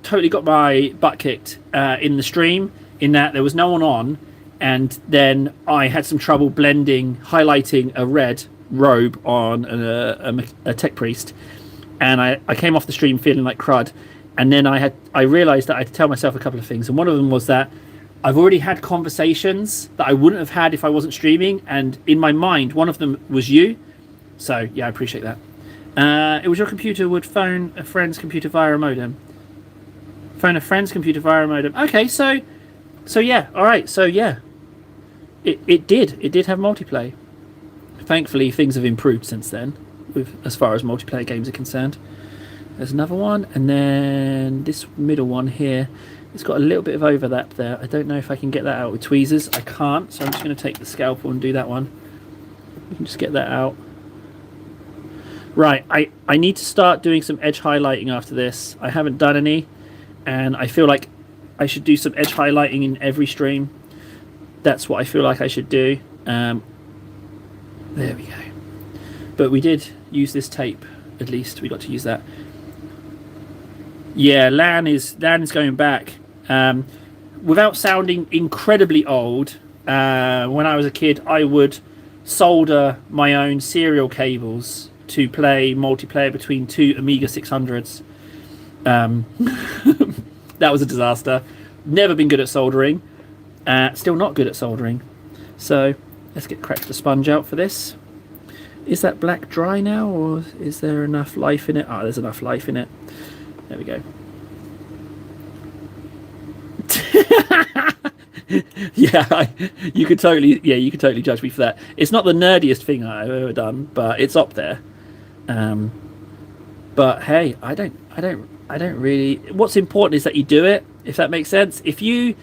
totally got my butt kicked in the stream in that there was no one on, and then I had some trouble highlighting a red robe on a tech priest, and I came off the stream feeling like crud, and then I realised that I had to tell myself a couple of things, and one of them was that I've already had conversations that I wouldn't have had if I wasn't streaming, and in my mind one of them was you. So yeah, I appreciate that. It was your computer would phone a friend's computer via a modem. Phone a friend's computer via a modem. Okay, so yeah, all right, so yeah, it did have multiplayer. Thankfully, things have improved since then, as far as multiplayer games are concerned. There's another one, and then this middle one here. It's got a little bit of overlap there. I don't know if I can get that out with tweezers. I can't, so I'm just going to take the scalpel and do that one. We can just get that out. Right, I need to start doing some edge highlighting after this. I haven't done any, and I feel like I should do some edge highlighting in every stream. That's what I feel like I should do. There we go. But we did use this tape, at least. We got to use that. Yeah, LAN is going back. Without sounding incredibly old, when I was a kid, I would solder my own serial cables to play multiplayer between two Amiga 600s. That was a disaster. Never been good at soldering. Still not good at soldering. So let's crack the sponge out for this. Is that black dry now, or is there enough life in it? Oh, there's enough life in it. There we go. Yeah, you could totally judge me for that. It's not the nerdiest thing I've ever done, but it's up there. But hey, I don't really. What's important is that you do it. If that makes sense. If you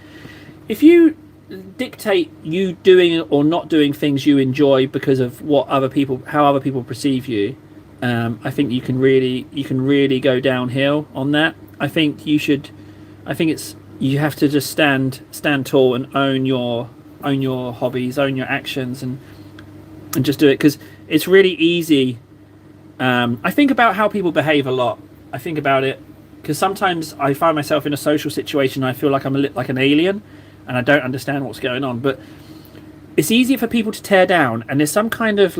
dictate you doing or not doing things you enjoy because of how other people perceive you, I think you can really go downhill on that. I think you have to just stand tall and own your hobbies, own your actions, and just do it, because it's really easy. I think about how people behave a lot. I think about it because sometimes I find myself in a social situation and I feel like I'm like an alien and I don't understand what's going on. But it's easier for people to tear down, and there's some kind of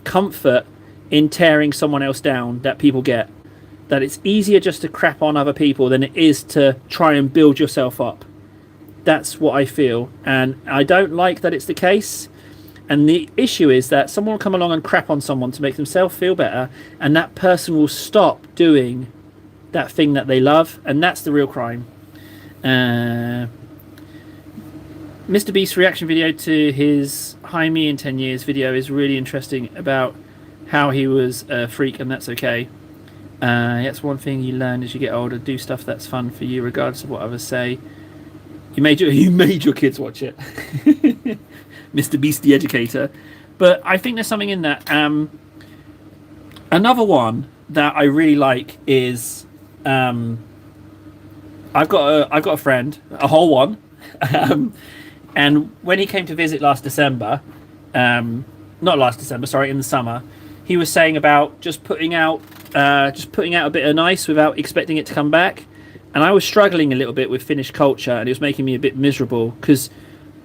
comfort in tearing someone else down that people get. That it's easier just to crap on other people than it is to try and build yourself up. That's what I feel, and I don't like that it's the case. And the issue is that someone will come along and crap on someone to make themselves feel better, and that person will stop doing that thing that they love, and that's the real crime. Mr. Beast's reaction video to his Hi Me in 10 years video is really interesting, about how he was a freak, and that's okay. That's one thing you learn as you get older. Do stuff that's fun for you, regardless of what others say. You made your kids watch it. Mr. Beast the educator. But I think there's something in that. Another one that I really like is I've got a friend, a whole one, and when he came to visit last December, in the summer, he was saying about just putting out a bit of nice without expecting it to come back. And I was struggling a little bit with Finnish culture, and it was making me a bit miserable because,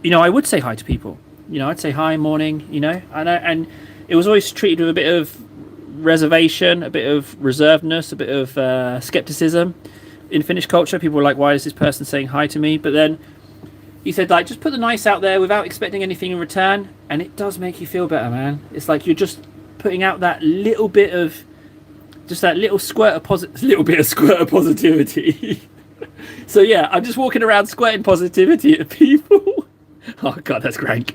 I would say hi to people. I'd say hi, morning, and it was always treated with a bit of reservation, a bit of reservedness, a bit of skepticism. In Finnish culture, people were like, why is this person saying hi to me? But then he said, like, just put the nice out there without expecting anything in return, and it does make you feel better, man. It's like you're just putting out that little bit of, just that little squirt of positivity. So yeah, I'm just walking around squirting positivity at people. Oh god, that's crank.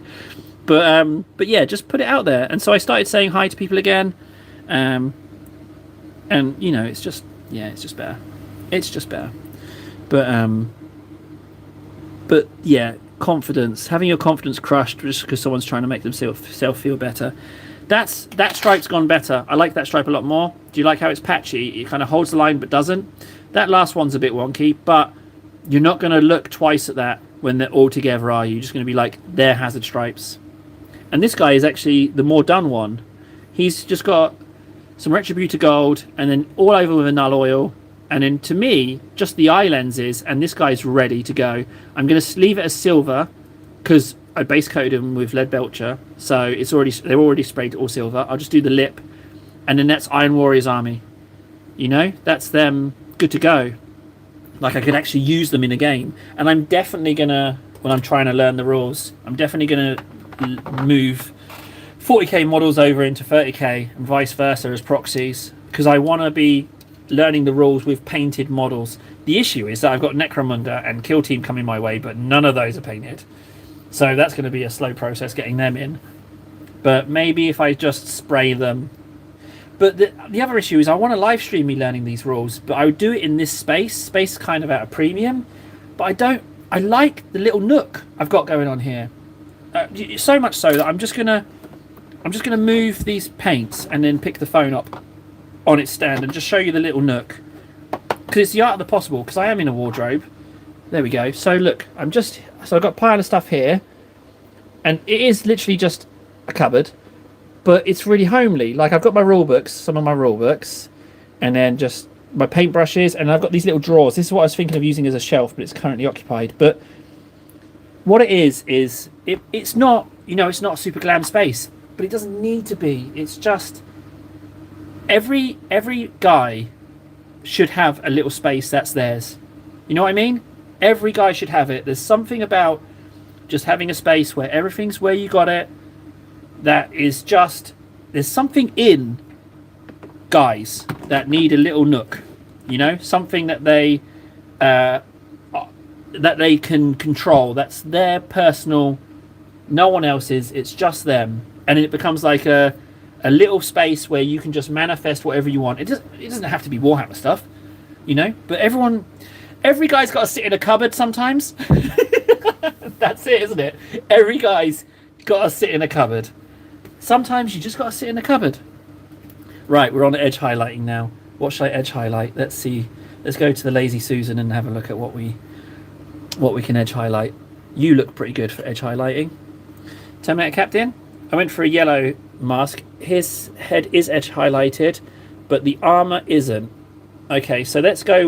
But yeah, just put it out there. And so I started saying hi to people again, and it's just better. It's just better. But yeah, confidence, having your confidence crushed just because someone's trying to make themselves feel better. That stripe's gone better. I like that stripe a lot more. Do you like how it's patchy? It kind of holds the line but doesn't. That last one's a bit wonky, but you're not going to look twice at that when they're all together, are you? You're just going to be like, they're hazard stripes. And this guy is actually the more done one. He's just got some Retributor gold and then all over with a null oil. And then to me, just the eye lenses, and this guy's ready to go. I'm going to leave it as silver because I base coated them with lead belcher, so they're already sprayed all silver. I'll just do the lip, and then that's Iron Warrior's army. That's them good to go. Like, I could actually use them in a game, and I'm definitely gonna, when I'm trying to learn the rules, I'm definitely gonna move 40k models over into 30k and vice versa as proxies, because I want to be learning the rules with painted models. The issue is that I've got Necromunda and Kill Team coming my way, but none of those are painted. So that's going to be a slow process getting them in. But maybe if I just spray them. But the other issue is I want to live stream me learning these rules, but I would do it in this space kind of at a premium. But I like the little nook I've got going on here. So much so that I'm just gonna move these paints and then pick the phone up on its stand and just show you the little nook. Because it's the art of the possible, because I am in a wardrobe. There we go. So look, I've got a pile of stuff here, and it is literally just a cupboard, but it's really homely. Like, I've got my rule books, some of my rule books, and then just my paintbrushes, and I've got these little drawers. This is what I was thinking of using as a shelf, but it's currently occupied. But what it is it's not, it's not a super glam space, but it doesn't need to be. It's just every guy should have a little space that's theirs. You know what I mean? Every guy should have it. There's something about just having a space where everything's where you got it, that is just there's something in guys that need a little nook, you know, something that they can control. That's their personal, no one else's. It's just them, and it becomes like a little space where you can just manifest whatever you want. It doesn't have to be Warhammer stuff, you know. But every guy's got to sit in a cupboard sometimes. That's it, isn't it? Every guy's got to sit in a cupboard. Sometimes you just got to sit in a cupboard. Right, we're on edge highlighting now. What should I edge highlight? Let's see. Let's go to the Lazy Susan and have a look at what we can edge highlight. You look pretty good for edge highlighting. Terminator Captain, I went for a yellow mask. His head is edge highlighted, but the armor isn't. Okay, so let's start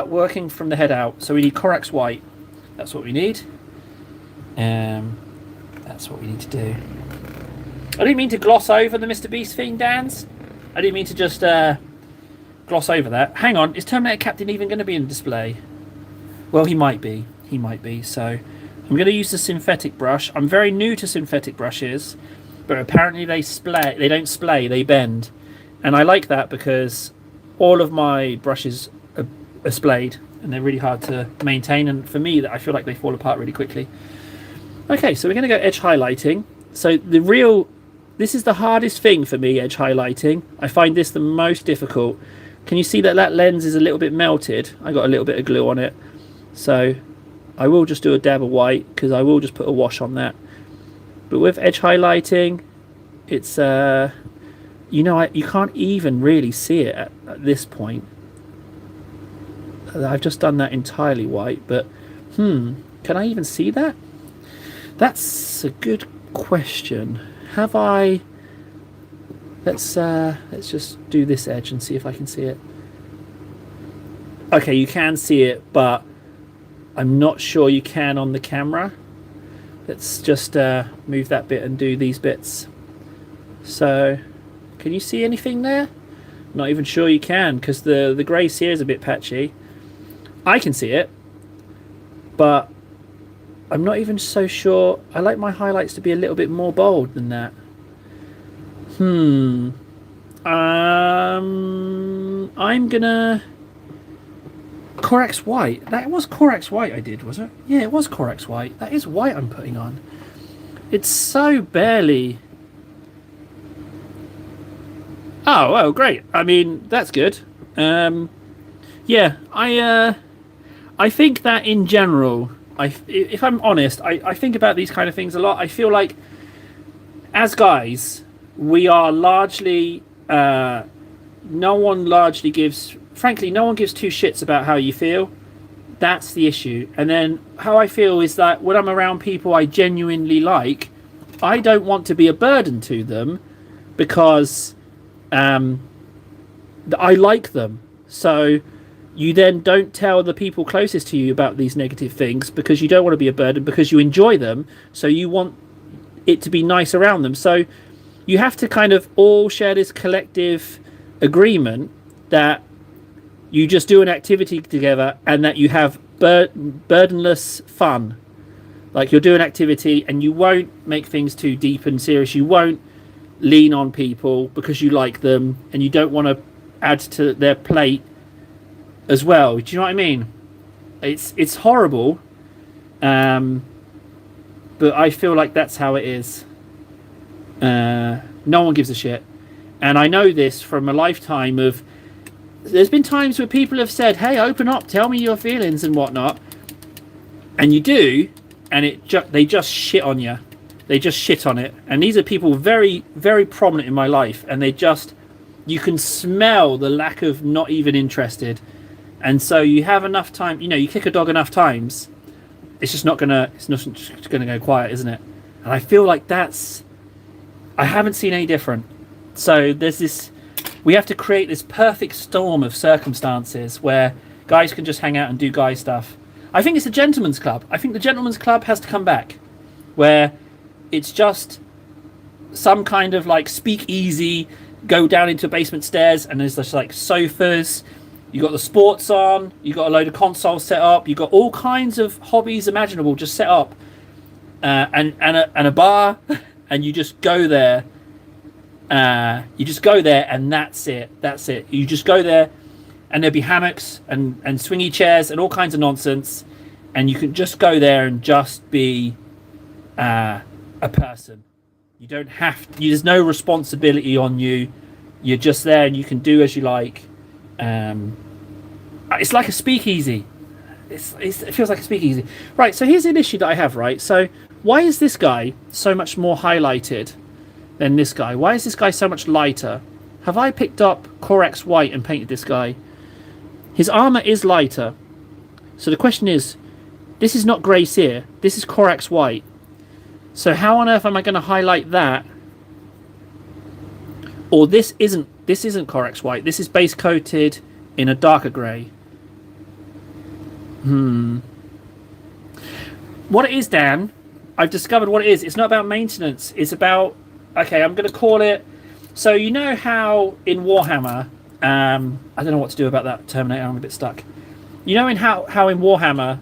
working from the head out. So we need Corax White. That's what we need. That's what we need to do. I didn't mean to gloss over the Mr. Beast thing, Dan's. I didn't mean to just gloss over that. Hang on, is Terminator Captain even going to be in display? Well, he might be. He might be. So I'm going to use the synthetic brush. I'm very new to synthetic brushes, but apparently they splay. They don't splay. They bend, and I like that because all of my brushes are splayed and they're really hard to maintain. And for me, I feel like they fall apart really quickly. Okay, so we're going to go edge highlighting. So this is the hardest thing for me, edge highlighting. I find this the most difficult. Can you see that lens is a little bit melted? I got a little bit of glue on it. So I will just do a dab of white because I will just put a wash on that. But with edge highlighting, it's, you know, you can't even really see it at this point. I've just done that entirely white, but can I even see that? That's a good question. Have I? Let's just do this edge and see if I can see it. Okay, you can see it, but I'm not sure you can on the camera. Let's just move that bit and do these bits. So, can you see anything there? Not even sure you can because the grey here is a bit patchy. I can see it, but I'm not even so sure. I like my highlights to be a little bit more bold than that. I'm gonna Corax White. That was Corax White I did, was it? Yeah, it was Corax White. That is white I'm putting on. It's so barely. Oh, well, great. I mean, that's good. Yeah, I think that in general, if I'm honest, I think about these kind of things a lot. I feel like as guys, we are largely, no one gives two shits about how you feel. That's the issue. And then how I feel is that when I'm around people I genuinely like, I don't want to be a burden to them because I like them. So you then don't tell the people closest to you about these negative things because you don't want to be a burden, because you enjoy them, so you want it to be nice around them. So you have to kind of all share this collective agreement that you just do an activity together and that you have burdenless fun. Like, you'll do an activity and you won't make things too deep and serious. You won't lean on people because you like them and you don't want to add to their plate as well. Do you know what I mean? It's horrible, but I feel like that's how it is. No one gives a shit, and I know this from a lifetime of. There's been times where people have said, "Hey, open up, tell me your feelings and whatnot," and you do, and they just shit on you. They just shit on it, and these are people very, very prominent in my life, and you can smell the lack of not even interested. And so you have enough time, you kick a dog enough times, it's not gonna go quiet, isn't it? And I feel like I haven't seen any different. So we have to create this perfect storm of circumstances where guys can just hang out and do guy stuff. I think it's a gentleman's club. I think the gentleman's club has to come back, where it's just some kind of like speak easy, go down into basement stairs, and there's just like sofas. You got the sports on. You got a load of consoles set up. You got all kinds of hobbies imaginable just set up, and a bar, and you just go there. You just go there, and that's it. That's it. You just go there, and there'll be hammocks and swingy chairs and all kinds of nonsense, and you can just go there and just be a person. You don't have. There's no responsibility on you. You're just there, and you can do as you like. It's like a speakeasy. It feels like a speakeasy. Right. So here's an issue that I have. Right. So why is this guy so much more highlighted than this guy? Why is this guy so much lighter? Have I picked up Corax White and painted this guy? His armor is lighter. So the question is, this is not Grey Seer. This is Corax White. So how on earth am I going to highlight that? Or this isn't Corax White. This is base coated in a darker grey. What it is, Dan, I've discovered what it is. It's not about maintenance. It's about, okay, I'm going to call it. So you know how in Warhammer, I don't know what to do about that Terminator. I'm a bit stuck. You know how in Warhammer,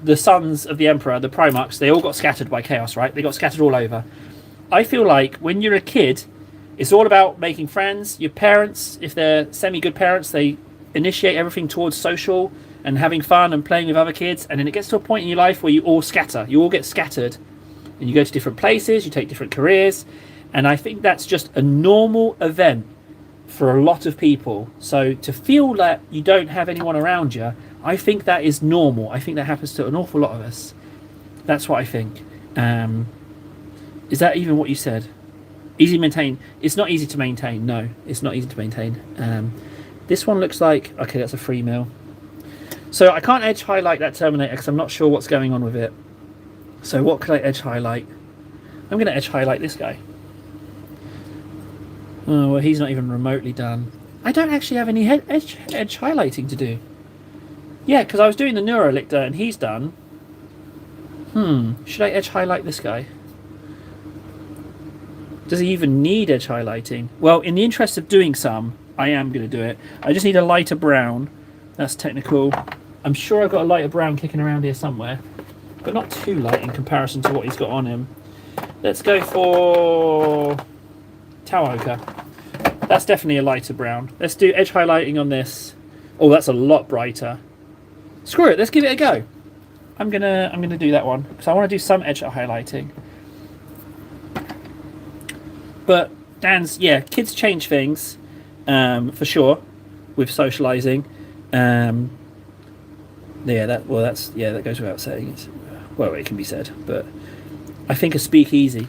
the sons of the Emperor, the Primarchs, they all got scattered by chaos, right? They got scattered all over. I feel like when you're a kid, it's all about making friends. Your parents, if they're semi-good parents, they initiate everything towards social and having fun and playing with other kids. And then it gets to a point in your life where you all scatter. You all get scattered. And you go to different places, you take different careers. And I think that's just a normal event for a lot of people. So to feel that you don't have anyone around you, I think that is normal. I think that happens to an awful lot of us. That's what I think. Is that even what you said? Easy to maintain. It's not easy to maintain. No, it's not easy to maintain. This one looks like, okay, that's a 3 mil. So I can't edge highlight that Terminator because I'm not sure what's going on with it. So what could I edge highlight? I'm going to edge highlight this guy. Oh, well, he's not even remotely done. I don't actually have any edge highlighting to do. Yeah, because I was doing the Neurolictor and he's done. Should I edge highlight this guy? Does he even need edge highlighting? Well, in the interest of doing some, I am going to do it. I just need a lighter brown. That's technical. I'm sure I've got a lighter brown kicking around here somewhere, but not too light in comparison to what he's got on him. Let's go for Tau Ochre. That's definitely a lighter brown. Let's do edge highlighting on this. Oh, that's a lot brighter. Screw it, let's give it a go. I'm gonna do that one because I want to do some edge highlighting. But Dan's, yeah, kids change things for sure with socializing. Yeah, that goes without saying. It's, well, it can be said, but I think a speakeasy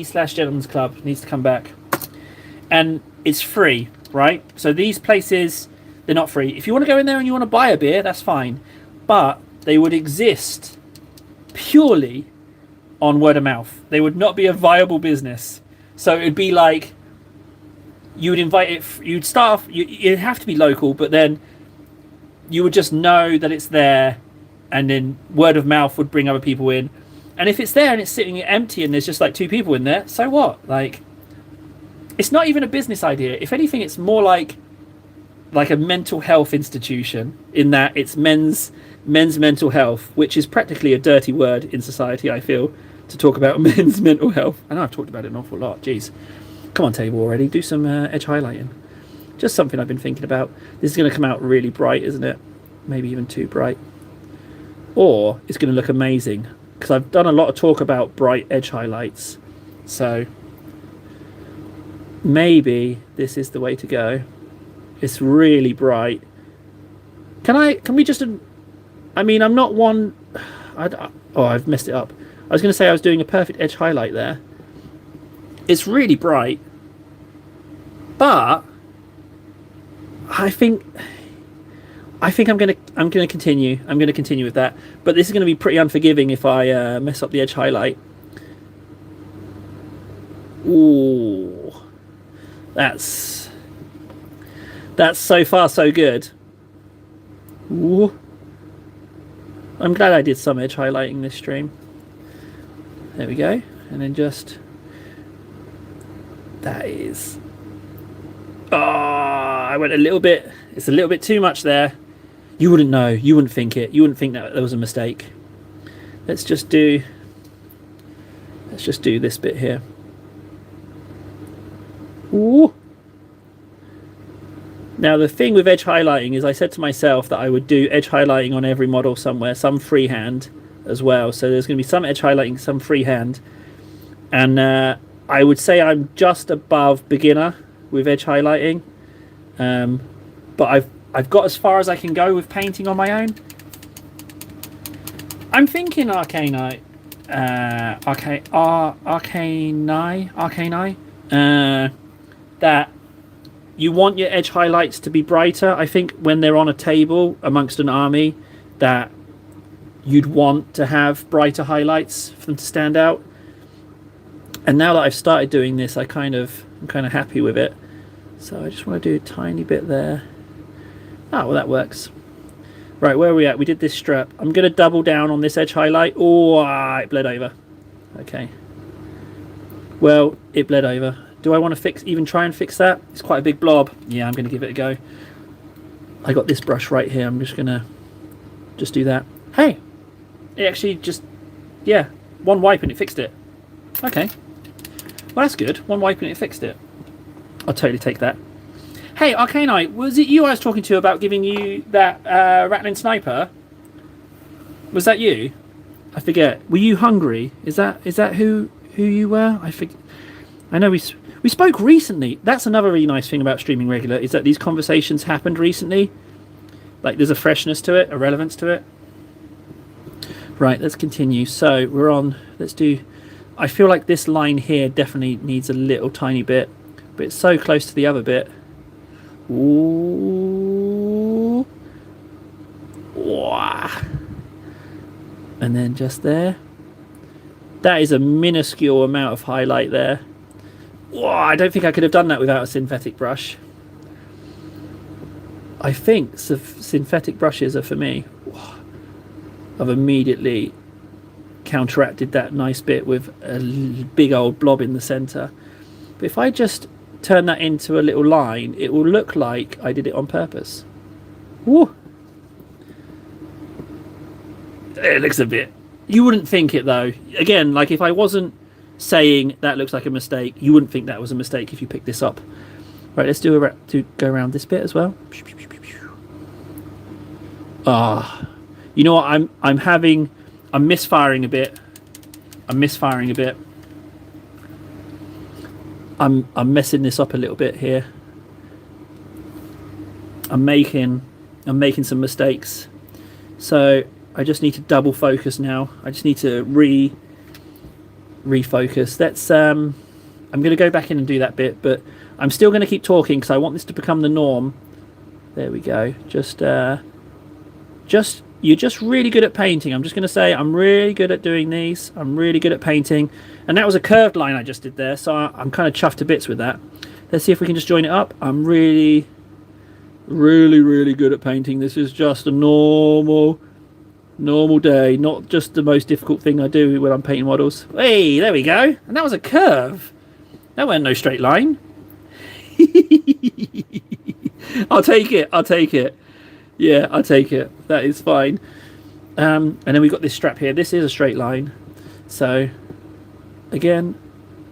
/ gentleman's club needs to come back, and it's free, right? So these places, they're not free. If you want to go in there and you want to buy a beer, that's fine, but they would exist purely on word of mouth. They would not be a viable business. So it'd be like you would invite it. You'd start off. It'd have to be local, but then you would just know that it's there, and then word of mouth would bring other people in. And if it's there and it's sitting empty and there's just like 2 people in there, so what? Like, it's not even a business idea. If anything, it's more like a mental health institution, in that it's men's mental health, which is practically a dirty word in society, I feel, to talk about men's mental health. I know I've talked about it an awful lot. Jeez. Come on, table already. Do some edge highlighting. Just something I've been thinking about. This is going to come out really bright, isn't it? Maybe even too bright. Or it's going to look amazing, because I've done a lot of talk about bright edge highlights. So maybe this is the way to go. It's really bright. Can we just, I mean, I'm not one, I've messed it up. I was going to say I was doing a perfect edge highlight there. It's really bright, but I think I'm going to continue. I'm going to continue with that. But this is going to be pretty unforgiving if I mess up the edge highlight. Ooh, that's so far so good. Ooh. I'm glad I did some edge highlighting this stream. There we go. And then just, that is, I went a little bit, it's a little bit too much there. You wouldn't know, you wouldn't think it, you wouldn't think that there was a mistake. Let's just do Let's just do this bit here. Ooh. Now the thing with edge highlighting is I said to myself that I would do edge highlighting on every model somewhere, some freehand as well. So there's going to be some edge highlighting, some freehand. And I would say I'm just above beginner with edge highlighting. But I've got as far as I can go with painting on my own. I'm thinking Arcani, that you want your edge highlights to be brighter. I think when they're on a table amongst an army, that you'd want to have brighter highlights for them to stand out. And now that I've started doing this, I'm kind of happy with it. So I just want to do a tiny bit there. Oh, well, that works. Right, where are we at? We did this strap. I'm going to double down on this edge highlight. Oh, it bled over. Okay. Well, it bled over. Do I want to even try and fix that? It's quite a big blob. Yeah, I'm going to give it a go. I got this brush right here. I'm just going to do that. Hey, it actually yeah, one wipe and it fixed it. Okay. Well, that's good. One wipe and it fixed it. I'll totally take that. Hey, Arcanite, was it you I was talking to about giving you that rattling sniper? Was that you? I forget. Were you hungry? Is that who you were? I forget. I know we spoke recently. That's another really nice thing about streaming regular, is that these conversations happened recently. Like there's a freshness to it, a relevance to it. Right, let's continue. So we're on. Let's do. I feel like this line here definitely needs a little tiny bit, but it's so close to the other bit. Ooh. Wow. And then just there. That is a minuscule amount of highlight there. Wow, I don't think I could have done that without a synthetic brush. I think synthetic brushes are for me. Wow. I've immediately counteracted that nice bit with a big old blob in the center. But if I just turn that into a little line, it will look like I did it on purpose. Woo! It looks a bit... You wouldn't think it though. Again, like if I wasn't saying that looks like a mistake, you wouldn't think that was a mistake if you picked this up. Right, let's go around this bit as well. Ah, you know what? I'm misfiring a bit. I'm messing this up a little bit here. I'm making some mistakes. So I just need to double focus now. I just need to refocus. That's I'm going to go back in and do that bit, but I'm still going to keep talking because I want this to become the norm. There we go. You're just really good at painting. I'm just going to say I'm really good at doing these. I'm really good at painting. And that was a curved line I just did there, so I'm kind of chuffed to bits with that. Let's see if we can just join it up. I'm really, really, really good at painting. This is just a normal day, not just the most difficult thing I do when I'm painting models. Hey, there we go. And that was a curve. That weren't no straight line. I'll take it. Yeah, I'll take it. That is fine. And then we've got this strap here. This is a straight line. So, again,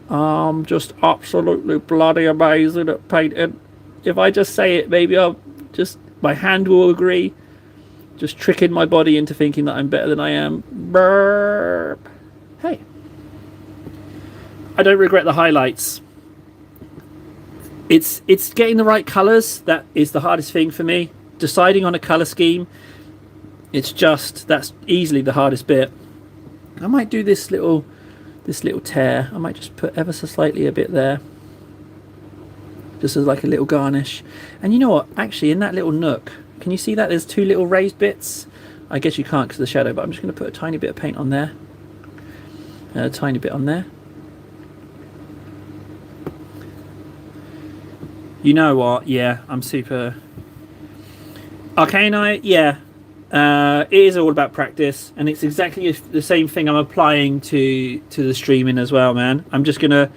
I'm just absolutely bloody amazing at painting. If I just say it, maybe my hand will agree. Just tricking my body into thinking that I'm better than I am. Burp. Hey. I don't regret the highlights. It's getting the right colours that is the hardest thing for me. Deciding on a colour scheme, that's easily the hardest bit. I might do this little tear. I might just put ever so slightly a bit there, just as like a little garnish. And you know what? Actually, in that little nook, can you see that there's two little raised bits? I guess you can't because of the shadow, but I'm just going to put a tiny bit of paint on there, and a tiny bit on there. You know what? Yeah, I'm super. Arcanite, yeah, it is all about practice, and it's exactly the same thing I'm applying to the streaming as well, man. I'm just gonna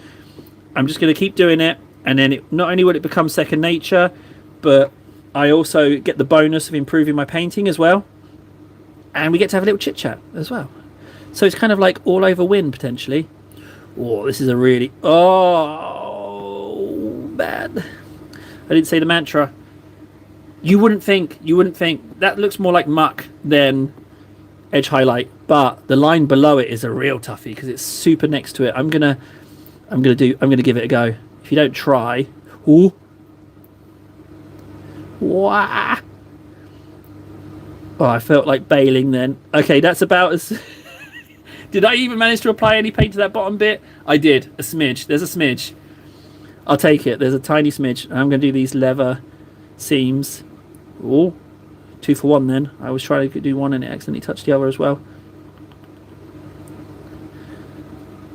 keep doing it, and then not only will it become second nature, but I also get the bonus of improving my painting as well, and we get to have a little chit chat as well. So it's kind of like all over win potentially. Oh, this is a really... Oh, bad. I didn't say the mantra. You wouldn't think that looks more like muck than edge highlight, but the line below it is a real toughie because it's super next to it. I'm gonna give it a go. If you don't try, ooh, wah. Oh, I felt like bailing then. Okay, that's about as. Did I even manage to apply any paint to that bottom bit? I did. A smidge. There's a smidge. I'll take it. There's a tiny smidge. I'm going to do these leather seams. Oh, 2 for 1 then. I was trying to do one and it accidentally touched the other as well.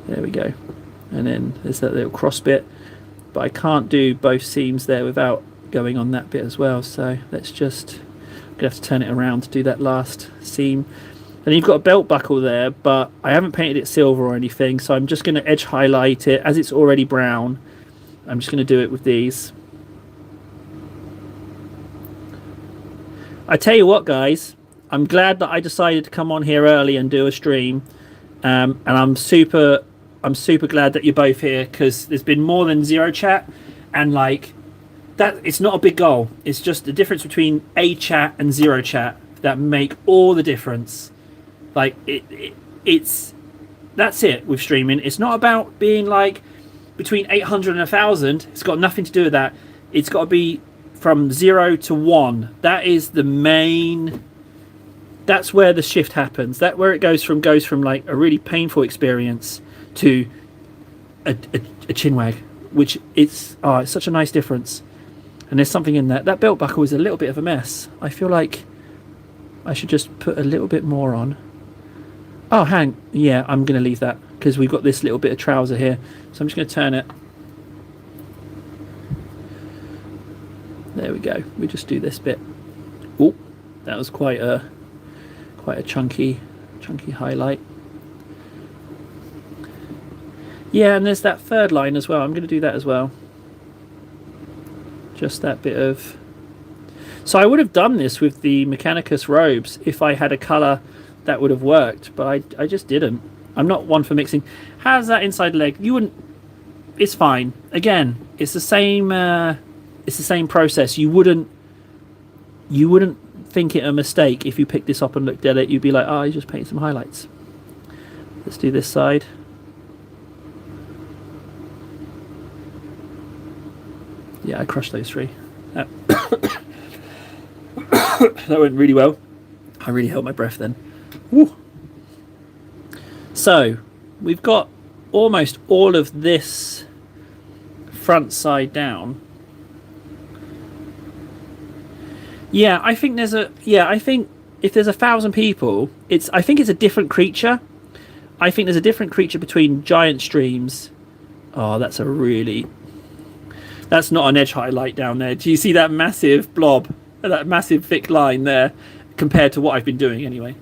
There we go. And then there's that little cross bit. But I can't do both seams there without going on that bit as well. So let's just... I'm going to have to turn it around to do that last seam. And you've got a belt buckle there, but I haven't painted it silver or anything. So I'm just going to edge highlight it as it's already brown. I'm just going to do it with these. I tell you what, guys, I'm glad that I decided to come on here early and do a stream, and I'm super glad that you're both here because there's been more than zero chat, and like that, it's not a big goal. It's just the difference between a chat and zero chat that make all the difference. Like it's that's it with streaming. It's not about being like between 800 and 1,000. It's got nothing to do with that. It's got to be from 0 to 1. That is the main. That's where the shift happens. That where it goes from like a really painful experience to a chinwag, which it's such a nice difference. And there's something in that. That belt buckle is a little bit of a mess. I feel like I should just put a little bit more on. Oh, yeah, I'm going to leave that because we've got this little bit of trouser here. So I'm just going to turn it. There we go. We just do this bit. Oh, that was quite a chunky highlight. Yeah, and there's that third line as well. I'm going to do that as well. Just that bit of... So I would have done this with the Mechanicus robes if I had a colour that would have worked, but I just didn't. I'm not one for mixing. How's that inside leg? You wouldn't... It's fine. Again, it's the same process. You wouldn't think it a mistake if you picked this up and looked at it. You'd be like, oh, you just painted some highlights. Let's do this side. Yeah, I crushed those 3. That went really well. I really held my breath then. Woo. So we've got almost all of this front side down. Yeah, I think there's a... Yeah, I think if there's 1,000 people, I think it's a different creature. I think there's a different creature between giant streams. Oh, that's a really... That's not an edge highlight down there. Do you see that massive blob? That massive thick line there compared to what I've been doing anyway.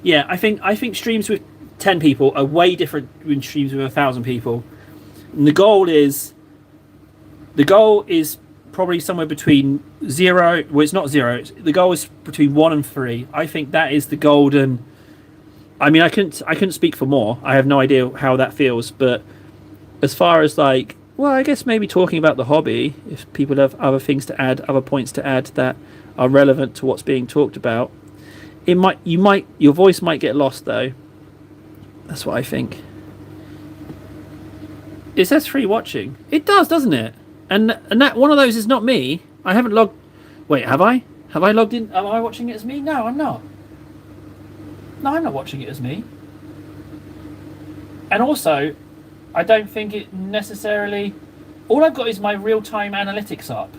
Yeah, I think streams with 10 people are way different than streams with 1,000 people. And the goal is probably somewhere between 0. Well, it's not 0. The goal is between 1 and 3. I think that is the golden. I mean, I couldn't speak for more. I have no idea how that feels, but as far as like, well, I guess maybe talking about the hobby, if people have other things to add, other points to add that are relevant to what's being talked about, your voice might get lost though. That's what I think. It says free watching. It does, doesn't it? And that one of those is not me. I haven't logged. Wait, have I? Have I logged in? Am I watching it as me? No, I'm not. No, I'm not watching it as me. And also, I don't think it necessarily... All I've got is my real-time analytics up,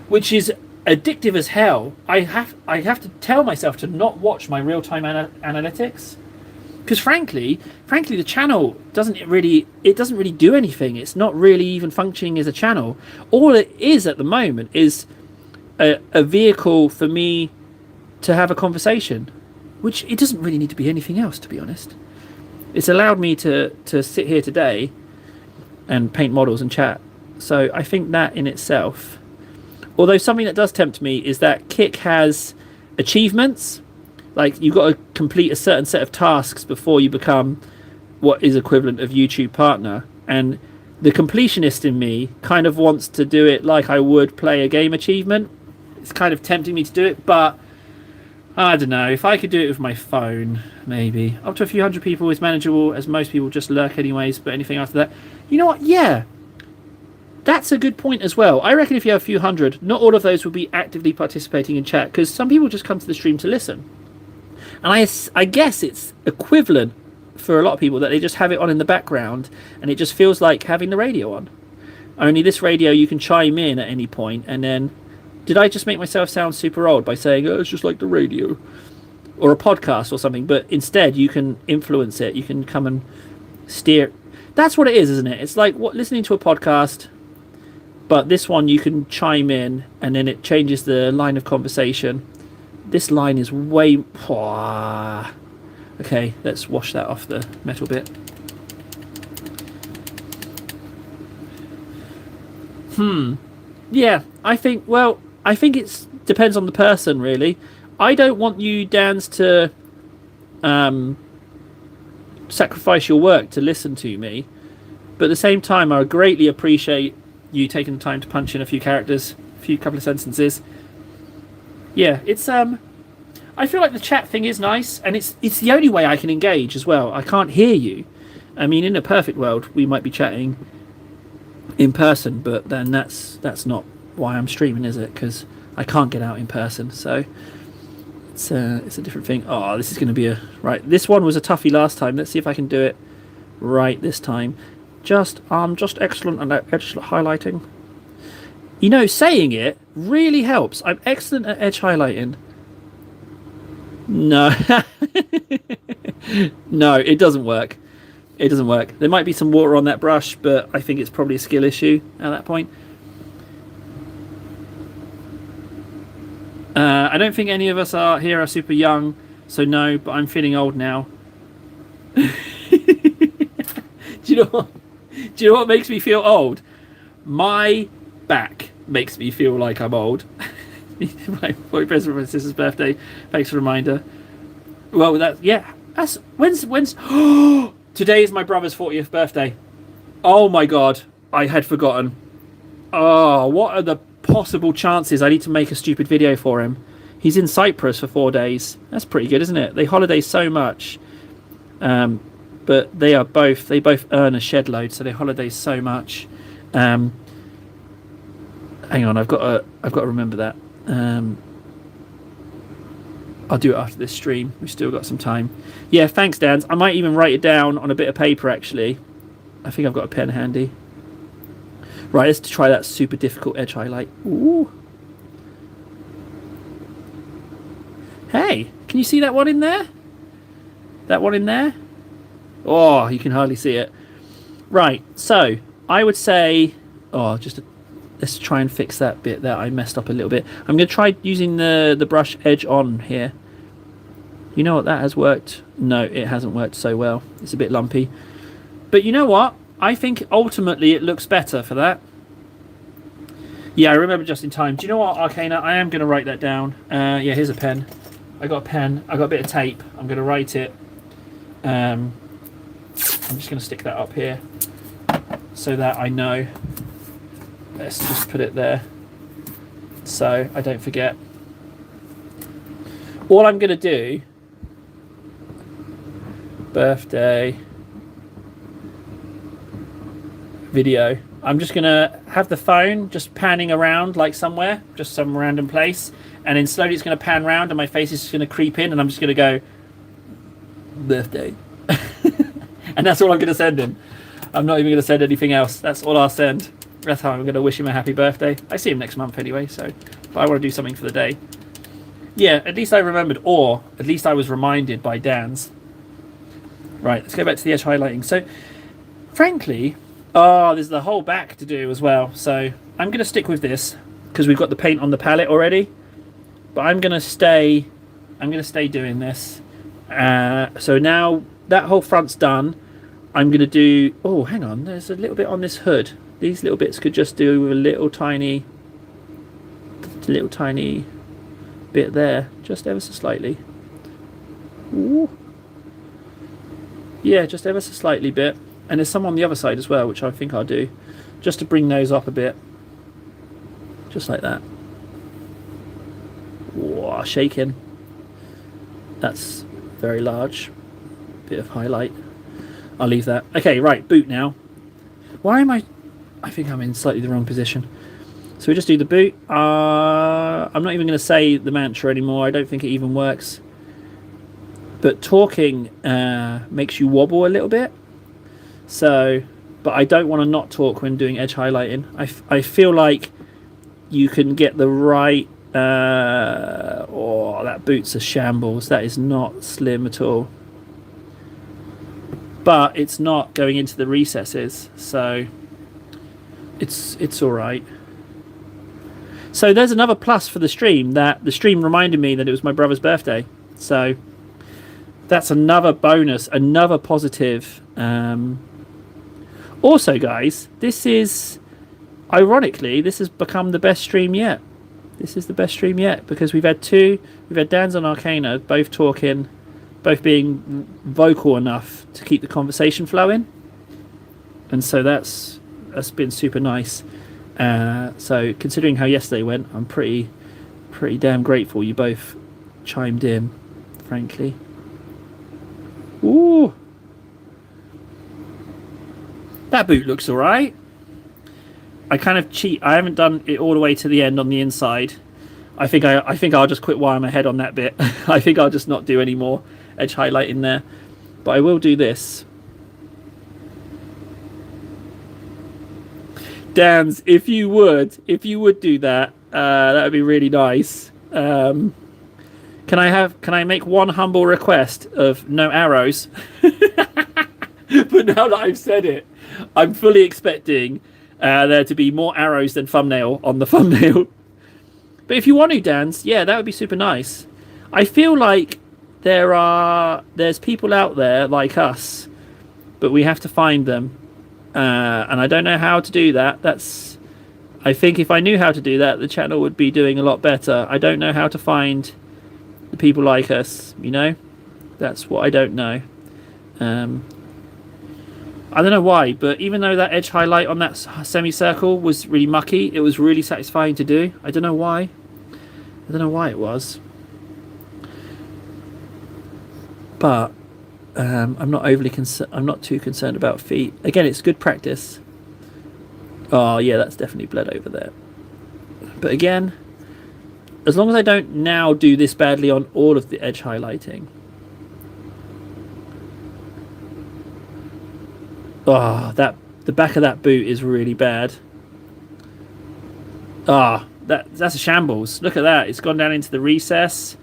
which is addictive as hell. I have to tell myself to not watch my real-time analytics, because frankly, the channel doesn't really do anything. It's not really even functioning as a channel. All it is at the moment is a vehicle for me to have a conversation, which it doesn't really need to be anything else, to be honest. It's allowed me to sit here today and paint models and chat. So I think that in itself, although something that does tempt me is that Kik has achievements. Like, you've got to complete a certain set of tasks before you become what is equivalent of YouTube partner, and the completionist in me kind of wants to do it like I would play a game achievement. It's kind of tempting me to do it, but I don't know. If I could do it with my phone, maybe. Up to a few hundred people is manageable, as most people just lurk anyways, but anything after that... You know what? Yeah. That's a good point as well. I reckon if you have a few hundred, not all of those will be actively participating in chat, because some people just come to the stream to listen. And I guess it's equivalent for a lot of people that they just have it on in the background, and it just feels like having the radio on. Only this radio you can chime in at any point, and then... Did I just make myself sound super old by saying, oh, it's just like the radio or a podcast or something? But instead, you can influence it. You can come and steer. That's what it is, isn't it? It's like listening to a podcast, but this one you can chime in and then it changes the line of conversation. This line is way... Okay, let's wash that off the metal bit. Yeah, I think it depends on the person, really. I don't want you, Dans, to sacrifice your work to listen to me. But at the same time, I greatly appreciate you taking the time to punch in a few characters, couple of sentences. Yeah, it's I feel like the chat thing is nice, and it's the only way I can engage as well. I can't hear you. I mean, in a perfect world, we might be chatting in person, but then that's not why I'm streaming, is it? Because I can't get out in person, so it's a different thing. Oh, this is going to be right. This one was a toughie last time. Let's see if I can do it right this time. Just excellent at edge highlighting. You know, saying it really helps. I'm excellent at edge highlighting. No, no, it doesn't work. It doesn't work. There might be some water on that brush, but I think it's probably a skill issue at that point. I don't think any of us here are super young, so no, but I'm feeling old now. Do you know what makes me feel old? My back makes me feel like I'm old. My boy present for my sister's birthday. Thanks for the reminder. Well, that's when's today is my brother's 40th birthday. Oh my god, I had forgotten. Oh, what are the possible chances I need to make a stupid video for him? He's in Cyprus for 4 days. That's pretty good, isn't it? They holiday so much, but they both earn a shed load, so they holiday so much. Hang on, I've got to remember that. I'll do it after this stream. We've still got some time. Yeah, thanks, Dan. I might even write it down on a bit of paper, actually. I think I've got a pen handy. Right, let's try that super difficult edge highlight. Ooh. Hey, can you see that one in there? That one in there? Oh, you can hardly see it. Right, so I would say... Oh, let's try and fix that bit that I messed up a little bit. I'm going to try using the brush edge on here. You know what, that has worked? No, it hasn't worked so well. It's a bit lumpy. But you know what? I think ultimately it looks better for that. Yeah, I remember just in time. Do you know what, Arcana? I am going to write that down. Yeah, here's a pen. I got a pen. I got a bit of tape. I'm going to write it. I'm just going to stick that up here so that I know. Let's just put it there so I don't forget. All I'm going to do, birthday video, I'm just going to have the phone just panning around like somewhere, just some random place, and then slowly it's going to pan around and my face is just going to creep in and I'm just going to go, birthday. And that's all I'm going to send him. I'm not even going to send anything else. That's all I'll send. That's how I'm going to wish him a happy birthday. I see him next month anyway, so but I want to do something for the day. Yeah, at least I remembered, or at least I was reminded by Dan's. Right, let's go back to the edge highlighting. So, frankly, there's the whole back to do as well. So I'm going to stick with this because we've got the paint on the palette already. But I'm going to stay doing this. So now that whole front's done, I'm going to do... Oh, hang on, there's a little bit on this hood. These little bits could just do with a little tiny bit there, just ever so slightly. Ooh. Yeah, just ever so slightly bit. And there's some on the other side as well, which I think I'll do, just to bring those up a bit. Just like that. Whoa, shaking. That's very large. Bit of highlight. I'll leave that. Okay, right, boot now. Why am I think I'm in slightly the wrong position. So we just do the boot. I'm not even going to say the mantra anymore. I don't think it even works. But talking makes you wobble a little bit. So, but I don't want to not talk when doing edge highlighting. I feel like you can get the right... oh, that boot's a shambles. That is not slim at all. But it's not going into the recesses, so it's all right. So there's another plus for the stream, that the stream reminded me that it was my brother's birthday. So that's another bonus, another positive. Also, guys, this is, ironically, this has become the best stream yet. This is the best stream yet, because we've had Dan's on Arcana, both talking, both being vocal enough to keep the conversation flowing, and so that's been super nice. So considering how yesterday went, I'm pretty damn grateful you both chimed in, frankly. Ooh, that boot looks all right. I kind of cheat. I haven't done it all the way to the end on the inside. I think I'll just quit while I'm ahead on that bit. I think I'll just not do any more edge highlighting there, but I will do this. Dan's, if you would do that, that would be really nice. Can I make one humble request of no arrows? But now that I've said it, I'm fully expecting there to be more arrows than thumbnail on the thumbnail. But if you want to dance, yeah, that would be super nice. I feel like there's people out there like us, but we have to find them. And I don't know how to do that. I think if I knew how to do that, the channel would be doing a lot better. I don't know how to find the people like us, you know? That's what I don't know. I don't know why, but even though that edge highlight on that semicircle was really mucky, it was really satisfying to do. I don't know why. I don't know why it was. But I'm not overly I'm not too concerned about feet. Again, it's good practice. Oh yeah, that's definitely bled over there. But again, as long as I don't now do this badly on all of the edge highlighting. Oh, the back of that boot is really bad. Ah, that's a shambles. Look at that. It's gone down into the recess.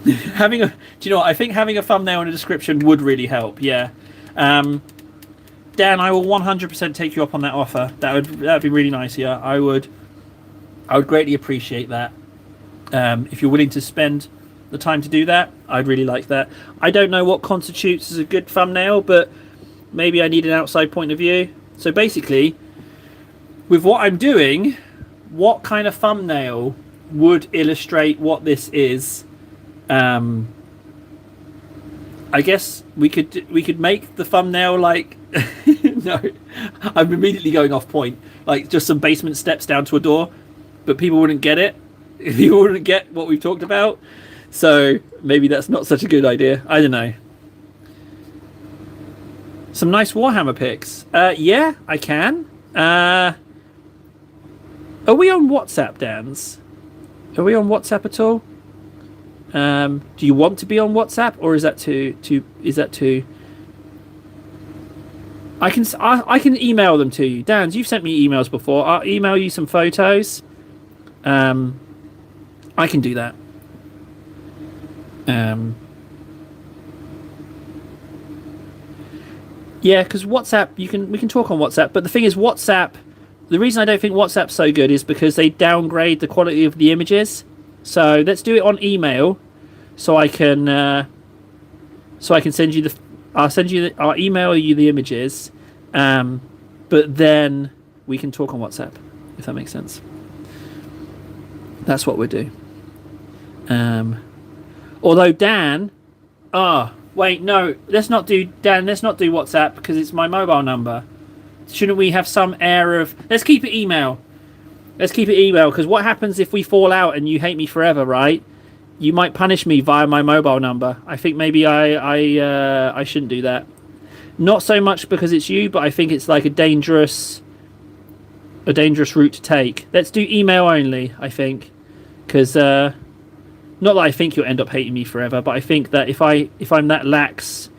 Do you know what? I think having a thumbnail and a description would really help. Yeah. Dan, I will 100% take you up on that offer. That'd be really nice. Yeah, I would greatly appreciate that. If you're willing to spend the time to do that, I'd really like that. I don't know what constitutes as a good thumbnail, but maybe I need an outside point of view. So basically, with what I'm doing, what kind of thumbnail would illustrate what this is? I guess we could make the thumbnail like no, I'm immediately going off point, like just some basement steps down to a door, but people wouldn't get it. People wouldn't get what we've talked about, so maybe that's not such a good idea. I don't know. Some nice Warhammer pics. Yeah, I can. Are we on WhatsApp, Dans? Are we on WhatsApp at all? Do you want to be on WhatsApp, or is that too? I can email them to you. Dan, you've sent me emails before. I'll email you some photos. I can do that. Yeah, because WhatsApp, we can talk on WhatsApp, but the thing is, WhatsApp. The reason I don't think WhatsApp's so good is because they downgrade the quality of the images. So let's do it on email, so I can send you I'll email you the images, but then we can talk on WhatsApp, if that makes sense. That's what we'll do. Although Dan, Ah, wait, no. Let's not do Dan. Let's not do WhatsApp because it's my mobile number. Shouldn't we have some air of? Let's keep it email. Let's keep it email because what happens if we fall out and you hate me forever, right? You might punish me via my mobile number. I think maybe I shouldn't do that. Not so much because it's you, but I think it's like a dangerous route to take. Let's do email only. I think because not that I think you'll end up hating me forever, but I think that if I'm that lax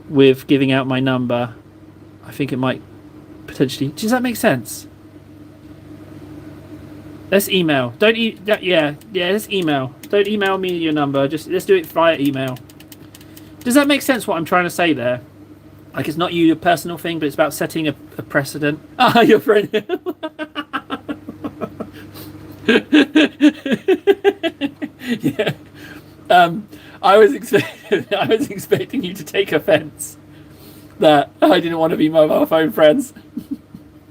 with giving out my number, I think it might potentially. Does that make sense? Let's email. Don't yeah. Let's email. Don't email me your number. Just let's do it via email. Does that make sense? What I'm trying to say there? Like it's not you, your personal thing, but it's about setting a precedent. Ah, your friend. Yeah. I was expecting you to take offence that I didn't want to be mobile phone friends.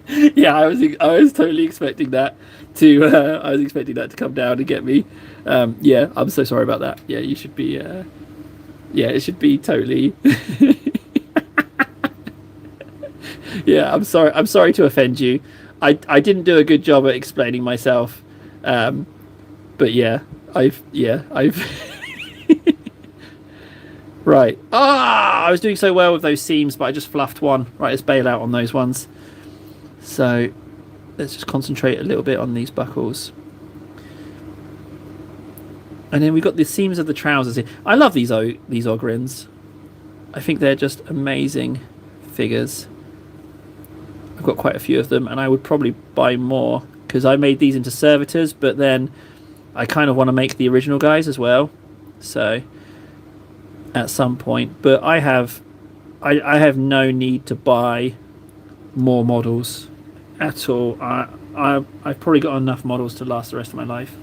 Yeah, I was totally expecting that to I was expecting that to come down and get me. Yeah, I'm so sorry about that. Yeah, you should be yeah, it should be totally Yeah, I'm sorry to offend you. I didn't do a good job at explaining myself. But yeah, I've right. I was doing so well with those seams, but I just fluffed one. Right, let's bail out on those ones. So let's just concentrate a little bit on these buckles. And then we've got the seams of the trousers here. I love these Ogrins. I think they're just amazing figures. I've got quite a few of them, and I would probably buy more because I made these into servitors, but then I kind of want to make the original guys as well. So at some point, but I have no need to buy more models at all. I've probably got enough models to last the rest of my life.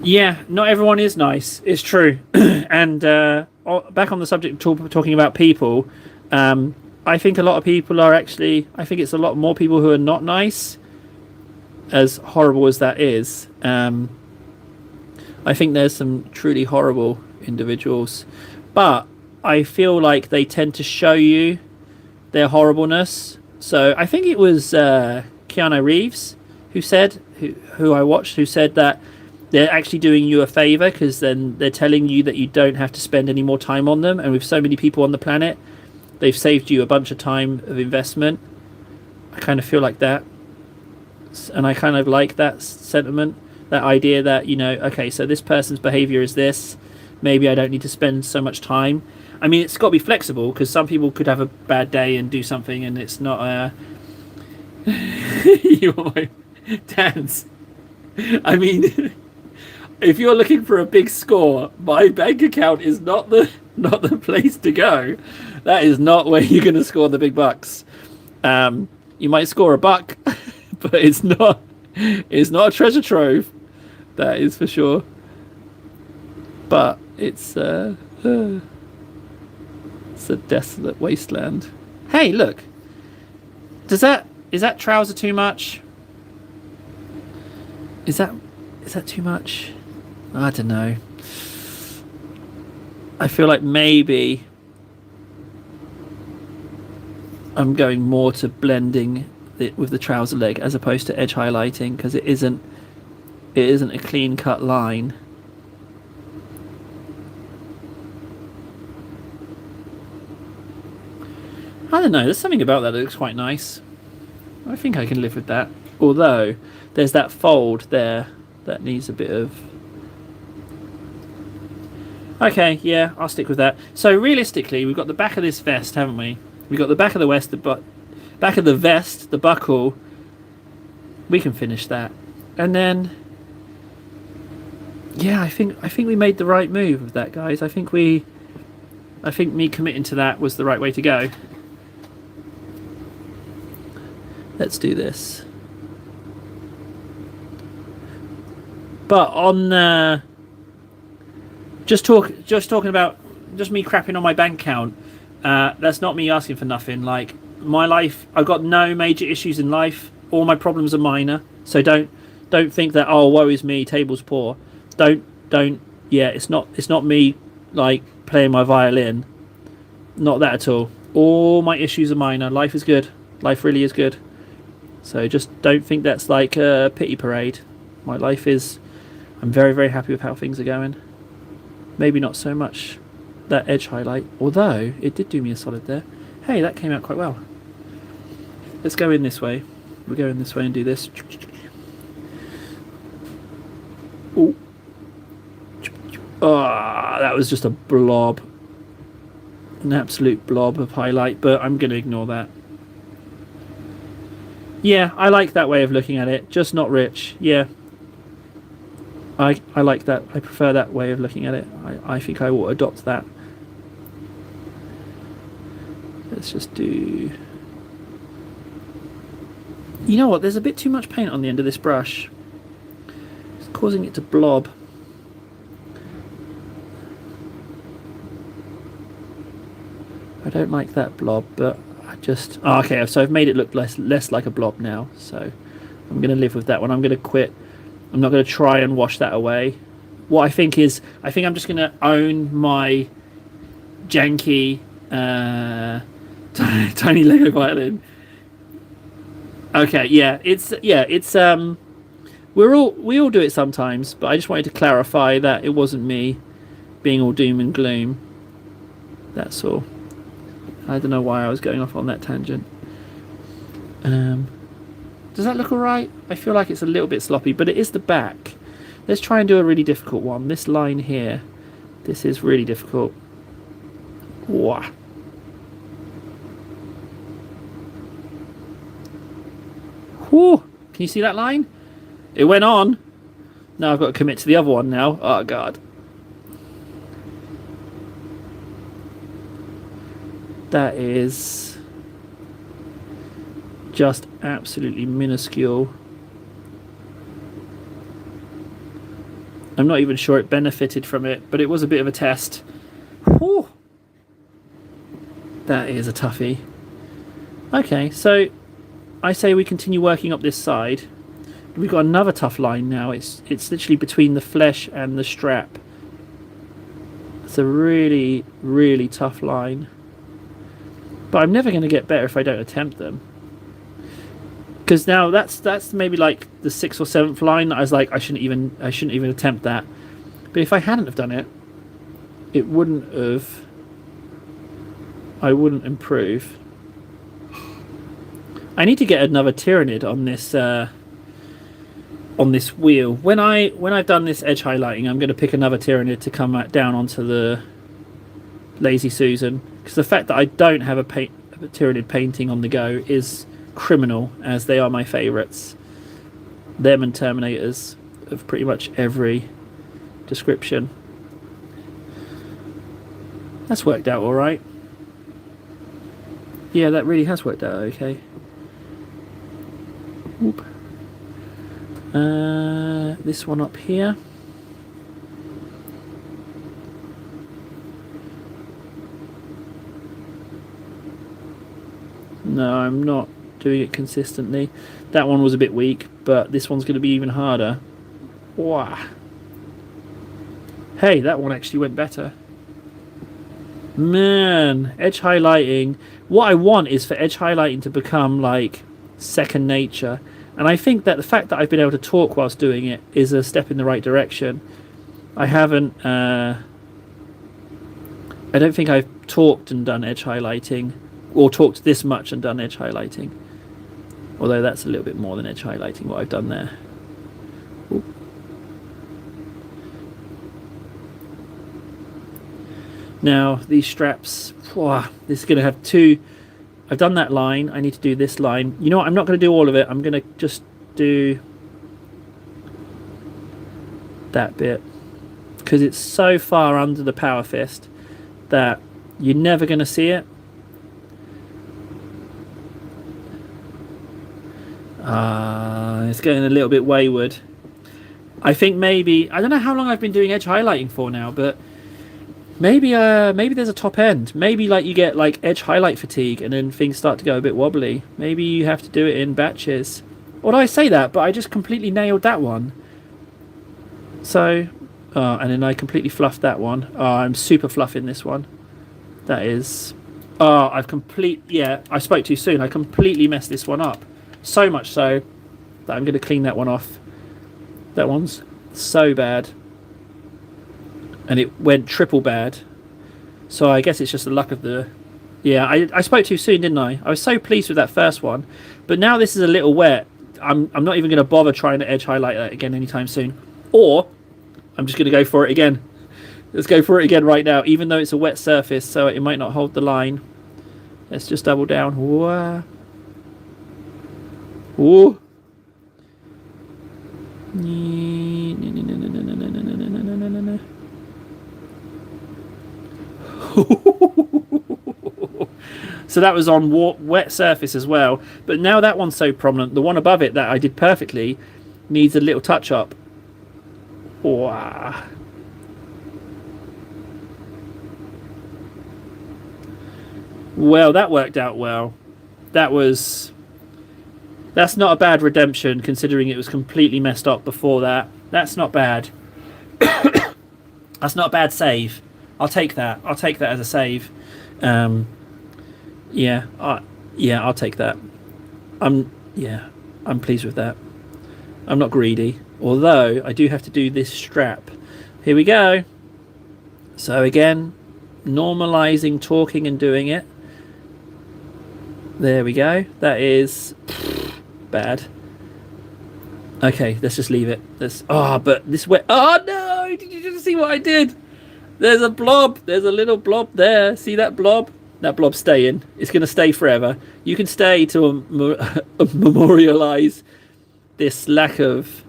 Yeah, not everyone is nice. It's true. And back on the subject of talking about people, I think a lot of people are actually. I think it's a lot more people who are not nice. As horrible as that is, I think there's some truly horrible individuals, but I feel like they tend to show you their horribleness. So I think it was Keanu Reeves who I watched, who said that they're actually doing you a favor because then they're telling you that you don't have to spend any more time on them, and with so many people on the planet, they've saved you a bunch of time of investment. I kind of feel like that. And I kind of like that sentiment, that idea that, you know, okay, so this person's behavior is this, maybe I don't need to spend so much time. I mean, it's got to be flexible because some people could have a bad day and do something and it's not you want my dance. I mean, if you're looking for a big score, my bank account is not the place to go. That is not where you're going to score the big bucks. You might score a buck, but it's not a treasure trove. That is for sure. But it's a desolate wasteland. Hey, look. Is that trouser too much? Is that too much? I don't know. I feel like maybe I'm going more to blending it with the trouser leg as opposed to edge highlighting because it isn't a clean cut line. I don't know, there's something about that looks quite nice. I think I can live with that. Although there's that fold there that needs a bit of... Okay, yeah, I'll stick with that. So realistically, we've got the back of this vest, haven't we? We've got the back of the vest, back of the vest, the buckle. We can finish that. And then... Yeah, I think we made the right move with that, guys. I think me committing to that was the right way to go. Let's do this. But on just talking about just me crapping on my bank account. That's not me asking for nothing. Like my life, I've got no major issues in life. All my problems are minor. So don't think that, oh, woe is me, table's poor. Don't Yeah, it's not me like playing my violin. Not that at all. All my issues are minor. Life is good. Life really is good. So just don't think that's like a pity parade. My life is... I'm very, very happy with how things are going. Maybe not so much that edge highlight, although it did do me a solid there. Hey, that came out quite well. Let's go in this way. We'll go in this way and do this. Oh, that was just a blob. An absolute blob of highlight, but I'm going to ignore that. Yeah, I like that way of looking at it, just not rich. Yeah. I like that. I prefer that way of looking at it. I think I will adopt that. Let's just do... You know what? There's a bit too much paint on the end of this brush. It's causing it to blob. I don't like that blob, but I just... Oh, okay, so I've made it look less like a blob now. So I'm going to live with that one. I'm going to quit. I'm not going to try and wash that away. What I think is, I think I'm just going to own my janky tiny Lego violin. Okay, yeah, it's we all do it sometimes, but I just wanted to clarify that it wasn't me being all doom and gloom. That's all. I don't know why I was going off on that tangent. Does that look alright? I feel like it's a little bit sloppy, but it is the back. Let's try and do a really difficult one. This line here. This is really difficult. Wow. Whew. Can you see that line? It went on. Now I've got to commit to the other one now. Oh, God. That is... just absolutely minuscule. I'm not even sure it benefited from it, but it was a bit of a test. Whew. That is a toughie. Okay, so I say we continue working up this side. We've got another tough line now. It's literally between the flesh and the strap. It's a really, really tough line. But I'm never going to get better if I don't attempt them. Because now that's maybe like the 6th or 7th line that I was like, I shouldn't even attempt that. But if I hadn't have done it, it wouldn't have... I wouldn't improve. I need to get another Tyrannid on this wheel. When I've done this edge highlighting, I'm going to pick another Tyrannid to come down onto the Lazy Susan. Because the fact that I don't have a Tyrannid painting on the go is criminal, as they are my favourites. Them and Terminators of pretty much every description. That's worked out alright. Yeah, that really has worked out okay. Whoop. This one up here. No, I'm not doing it consistently. That one was a bit weak, but this one's going to be even harder. Wow. Hey, that one actually went better. Man, edge highlighting. What I want is for edge highlighting to become like second nature. And I think that the fact that I've been able to talk whilst doing it is a step in the right direction. I haven't... I don't think I've talked and done edge highlighting, or talked this much and done edge highlighting. Although that's a little bit more than edge highlighting what I've done there. Ooh. Now, these straps, this is going to have two... I've done that line, I need to do this line. You know what, I'm not going to do all of it, I'm going to just do that bit. Because it's so far under the power fist that you're never going to see it. It's going a little bit wayward. I think maybe... I don't know how long I've been doing edge highlighting for now, but... Maybe there's a top end. Maybe like you get like edge highlight fatigue and then things start to go a bit wobbly. Maybe you have to do it in batches. Although I say that, but I just completely nailed that one. So And then I completely fluffed that one. I'm super fluffing this one. That is... yeah, I spoke too soon. I completely messed this one up. So much so that I'm going to clean that one off. That one's so bad. And it went triple bad. So I guess it's just the luck of the... Yeah, I spoke too soon, didn't I? I was so pleased with that first one. But now this is a little wet. I'm not even going to bother trying to edge highlight that again anytime soon. Or I'm just going to go for it again. Let's go for it again right now, even though it's a wet surface, so it might not hold the line. Let's just double down. Whoa. Whoa. So that was on wet surface as well. But now that one's so prominent, the one above it that I did perfectly needs a little touch up. Wow. Well, that worked out well. That's not a bad redemption, considering it was completely messed up before that. That's not bad. That's not a bad save. I'll take that. I'll take that as a save. Yeah, I'll take that. I'm pleased with that. I'm not greedy, although I do have to do this strap. Here we go. So again, normalizing talking and doing it. There we go. That is bad. Okay, let's just leave it. But this way. Oh no! Did you just see what I did? There's a blob. There's a little blob there. See that blob? That blob's staying. It's going to stay forever. You can stay to memorialize this lack of...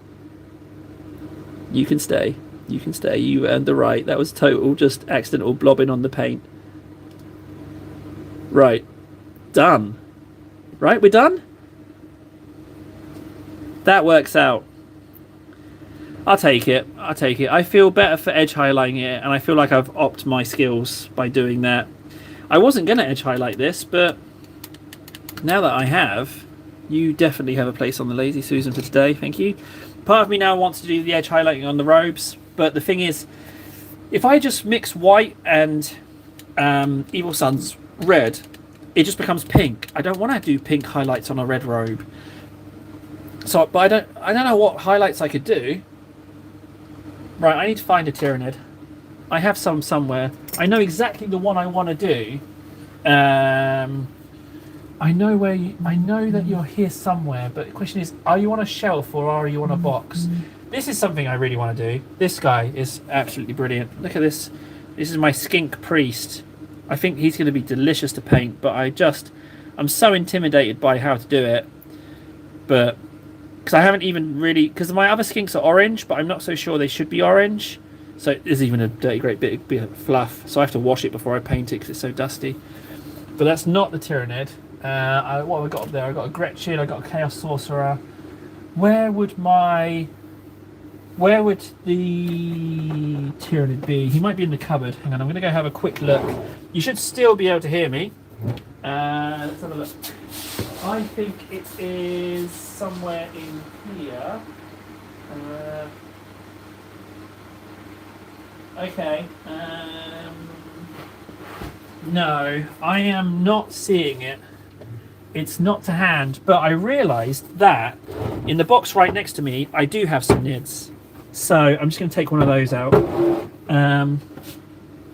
You can stay. You can stay. You earned the right. That was total just accidental blobbing on the paint. Right. Done. Right, we're done? That works out. I'll take it. I'll take it. I feel better for edge highlighting it, and I feel like I've upped my skills by doing that. I wasn't going to edge highlight this, but now that I have, you definitely have a place on the Lazy Susan for today. Thank you. Part of me now wants to do the edge highlighting on the robes, but the thing is, if I just mix white and Evil Sun's red, it just becomes pink. I don't want to do pink highlights on a red robe. So, but I don't know what highlights I could do. Right, I need to find a Tyrannid. I have some somewhere. I know exactly the one I want to do. I know that you're here somewhere, but the question is, are you on a shelf or are you on a box? This is something I really want to do. This guy is absolutely brilliant. Look at this. This is my skink priest. I think he's going to be delicious to paint, but I'm so intimidated by how to do it. But because I haven't even really, because my other skinks are orange, but I'm not so sure they should be orange. So there's even a dirty great bit of fluff. So I have to wash it before I paint it because it's so dusty. But that's not the Tyrannid. What have I got up there? I got a Gretchen. I got a Chaos Sorcerer. Where would the Tyrannid be? He might be in the cupboard. Hang on, I'm going to go have a quick look. You should still be able to hear me. Let's have a look. I think it is somewhere in here. Okay. No, I am not seeing it. It's not to hand, but I realised that in the box right next to me, I do have some nids. So I'm just going to take one of those out.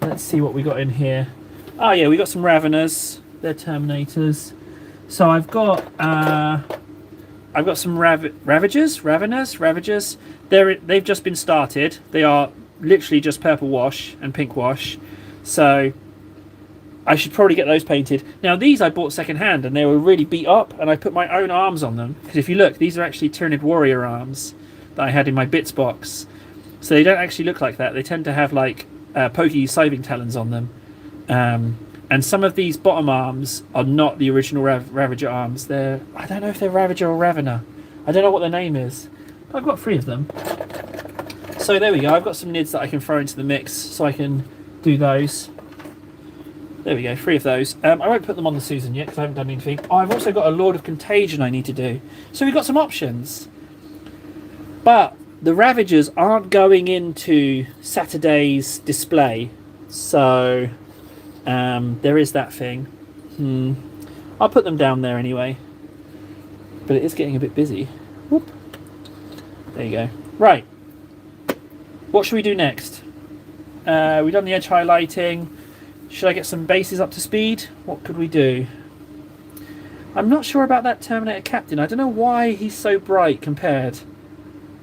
Let's see what we got in here. Oh yeah, we got some Raveners. They're Terminators. So I've got some Ravagers. They've just been started. They are literally just purple wash and pink wash. So I should probably get those painted. Now these I bought second hand and they were really beat up, and I put my own arms on them. Because if you look, these are actually Tyrannid Warrior arms that I had in my bits box. So they don't actually look like that. They tend to have like pokey scything talons on them. And some of these bottom arms are not the original Ravager arms. I don't know if they're Ravager or Ravener. I don't know what their name is. But I've got 3 of them. So there we go. I've got some nids that I can throw into the mix so I can do those. There we go, 3 of those. I won't put them on the Susan yet because I haven't done anything. Oh, I've also got a Lord of Contagion I need to do. So we've got some options. But the Ravagers aren't going into Saturday's display, so there is that thing. I'll put them down there anyway, but it is getting a bit busy. Whoop. There you go. Right, what should we do next? We've done the edge highlighting. Should I get some bases up to speed? What could we do? I'm not sure about that Terminator Captain. I don't know why he's so bright compared.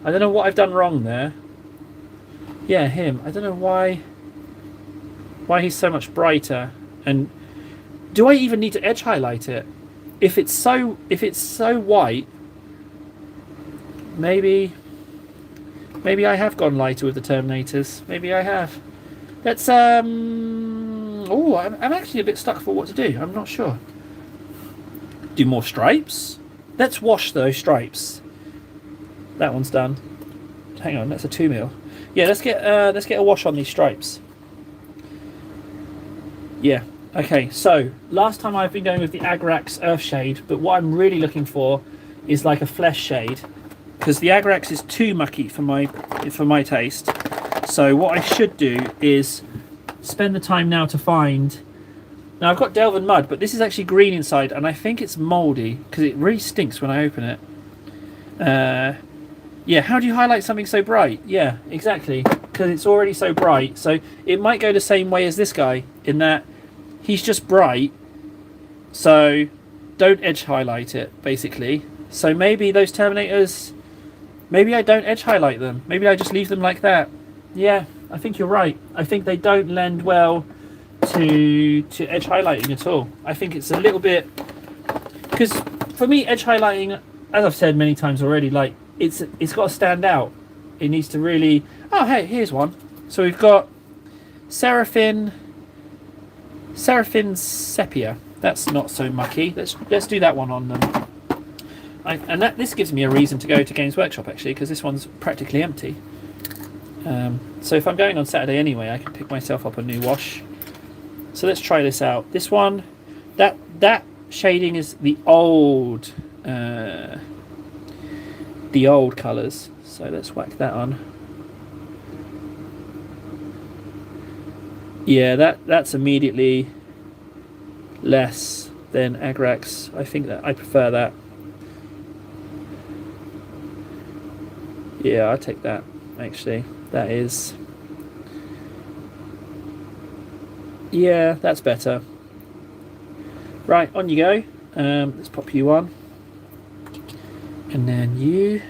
I don't know what I've done wrong there. Yeah, him. I don't know why he's so much brighter. And do I even need to edge highlight it? If it's so white, maybe I have gone lighter with the Terminators. Maybe I have. Let's oh, I'm actually a bit stuck for what to do. I'm not sure. Do more stripes? Let's wash those stripes. That one's done. Hang on, that's a 2mm. Yeah, let's get a wash on these stripes. Yeah. Okay, so last time I've been going with the Agrax Earthshade, but what I'm really looking for is like a flesh shade, because the Agrax is too mucky for my taste. So what I should do is spend the time now to find. Now I've got Delve and Mud, but this is actually green inside, and I think it's mouldy because it really stinks when I open it. Yeah, how do you highlight something so bright? Yeah, exactly, because it's already so bright. So it might go the same way as this guy in that he's just bright. So don't edge highlight it, basically. So maybe those Terminators, maybe I don't edge highlight them. Maybe I just leave them like that. Yeah, I think you're right. I think they don't lend well to edge highlighting at all. I think it's a little bit, because for me edge highlighting, as I've said many times already, like it's got to stand out. It needs to really. Oh hey, here's one. So we've got Seraphim Sepia. That's not so mucky. Let's do that one on them. This gives me a reason to go to Games Workshop actually, because this one's practically empty. So if I'm going on Saturday anyway, I can pick myself up a new wash. So let's try this out. This one, that shading is the old colours. So let's whack that on. Yeah, that's immediately less than Agrax. I think that I prefer that. Yeah, I'll take that actually. That is. Yeah, that's better. Right, on you go. Let's pop you on. And then you.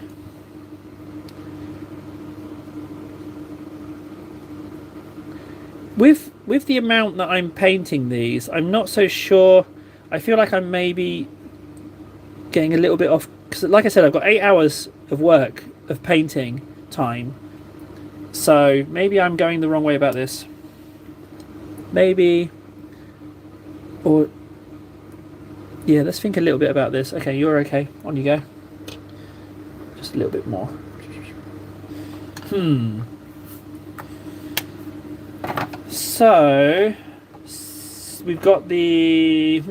With the amount that I'm painting these, I'm not so sure. I feel like I'm maybe getting a little bit off. Because like I said, I've got 8 hours of work, of painting time. So maybe I'm going the wrong way about this. Maybe, or yeah, let's think a little bit about this. Okay, you're okay. On you go. Just a little bit more. So we've got the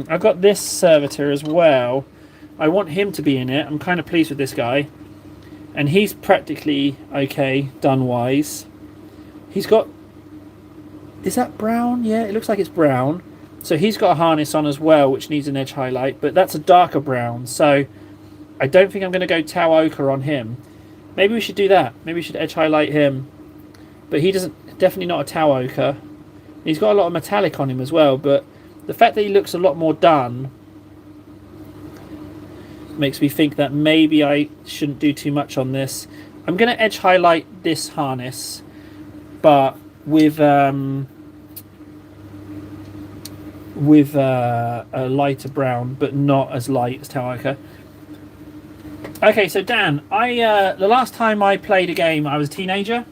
I've got this servitor as well. I want him to be in it. I'm kind of pleased with this guy, and he's practically okay done wise. He's got. Is that brown? Yeah, it looks like it's brown. So he's got a harness on as well, which needs an edge highlight, but that's a darker brown. So I don't think I'm going to go Tau Ochre on him. Maybe we should do that. Maybe we should edge highlight him. But he doesn't, definitely not a Tau Ochre. He's got a lot of metallic on him as well, but the fact that he looks a lot more done makes me think that maybe I shouldn't do too much on this. I'm going to edge highlight this harness, but with a lighter brown, but not as light as Tau Ochre. Okay, so Dan, the last time I played a game, I was a teenager,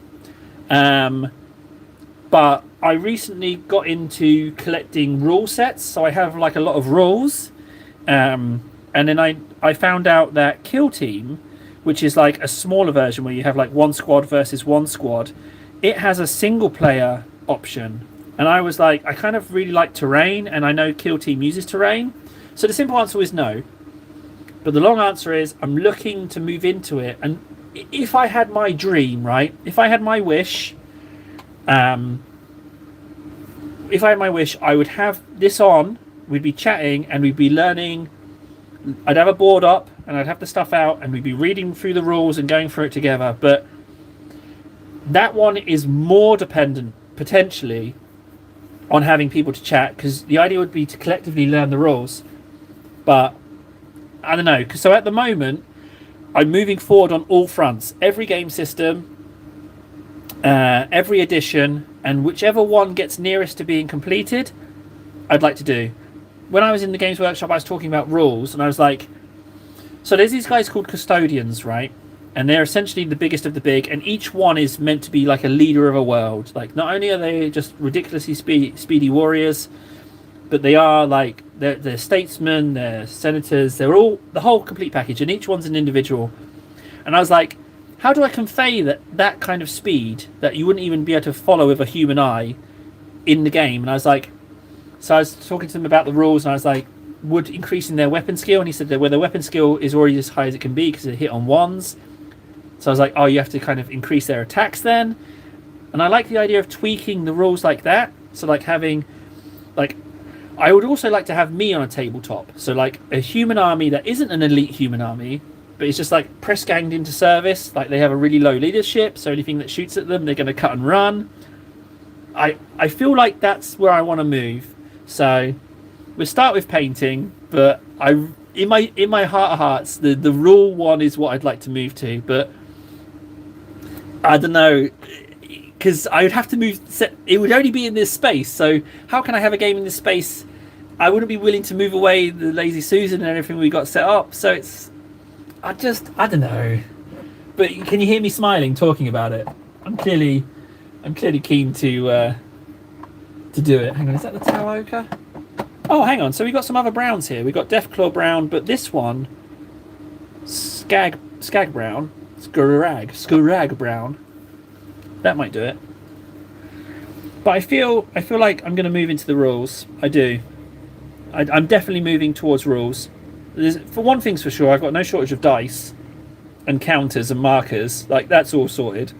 but I recently got into collecting rule sets, so I have like a lot of rules, and then I found out that Kill Team, which is like a smaller version where you have like one squad versus one squad, it has a single player option. And I was like, I kind of really like terrain, and I know Kill Team uses terrain. So the simple answer is no. But the long answer is I'm looking to move into it. And if I had my dream, right? If I had my wish, um, I would have this on. We'd be chatting and we'd be learning. I'd have a board up and I'd have the stuff out and we'd be reading through the rules and going through it together. But that one is more dependent potentially on having people to chat, because the idea would be to collectively learn the rules. But I don't know. So at the moment, I'm moving forward on all fronts. Every game system, every edition, and whichever one gets nearest to being completed, I'd like to do. When I was in the Games Workshop, I was talking about rules, and I was like, so there's these guys called custodians, right? And they're essentially the biggest of the big, and each one is meant to be like a leader of a world. Like, not only are they just ridiculously speedy warriors, but they are like, they're statesmen, they're senators, they're all the whole complete package, and each one's an individual. And I was like, how do I convey that kind of speed that you wouldn't even be able to follow with a human eye in the game? And I was like, so I was talking to them about the rules, and I was like, would increasing their weapon skill? And he said that their weapon skill is already as high as it can be because they hit on ones. So I was like, oh, you have to kind of increase their attacks then. And I like the idea of tweaking the rules like that. So like having, like, I would also like to have me on a tabletop. So like a human army that isn't an elite human army, but it's just like press ganged into service. Like they have a really low leadership, so anything that shoots at them, they're going to cut and run. I feel like that's where I want to move. So we'll start with painting, but in my heart of hearts, the rule one is what I'd like to move to. But I don't know, because I would have to move. It would only be in this space. So how can I have a game in this space? I wouldn't be willing to move away the Lazy Susan and everything we got set up. So I don't know. But can you hear me smiling talking about it? I'm clearly keen to do it. Hang on, is that the Tau Ochre? Oh, hang on. So we got some other browns here. We got Deathclaw brown, but this one, Skag brown, Skurag brown. That might do it. But I feel like I'm going to move into the rules. I do. I'm definitely moving towards rules. For one thing's for sure, I've got no shortage of dice and counters and markers. Like, that's all sorted.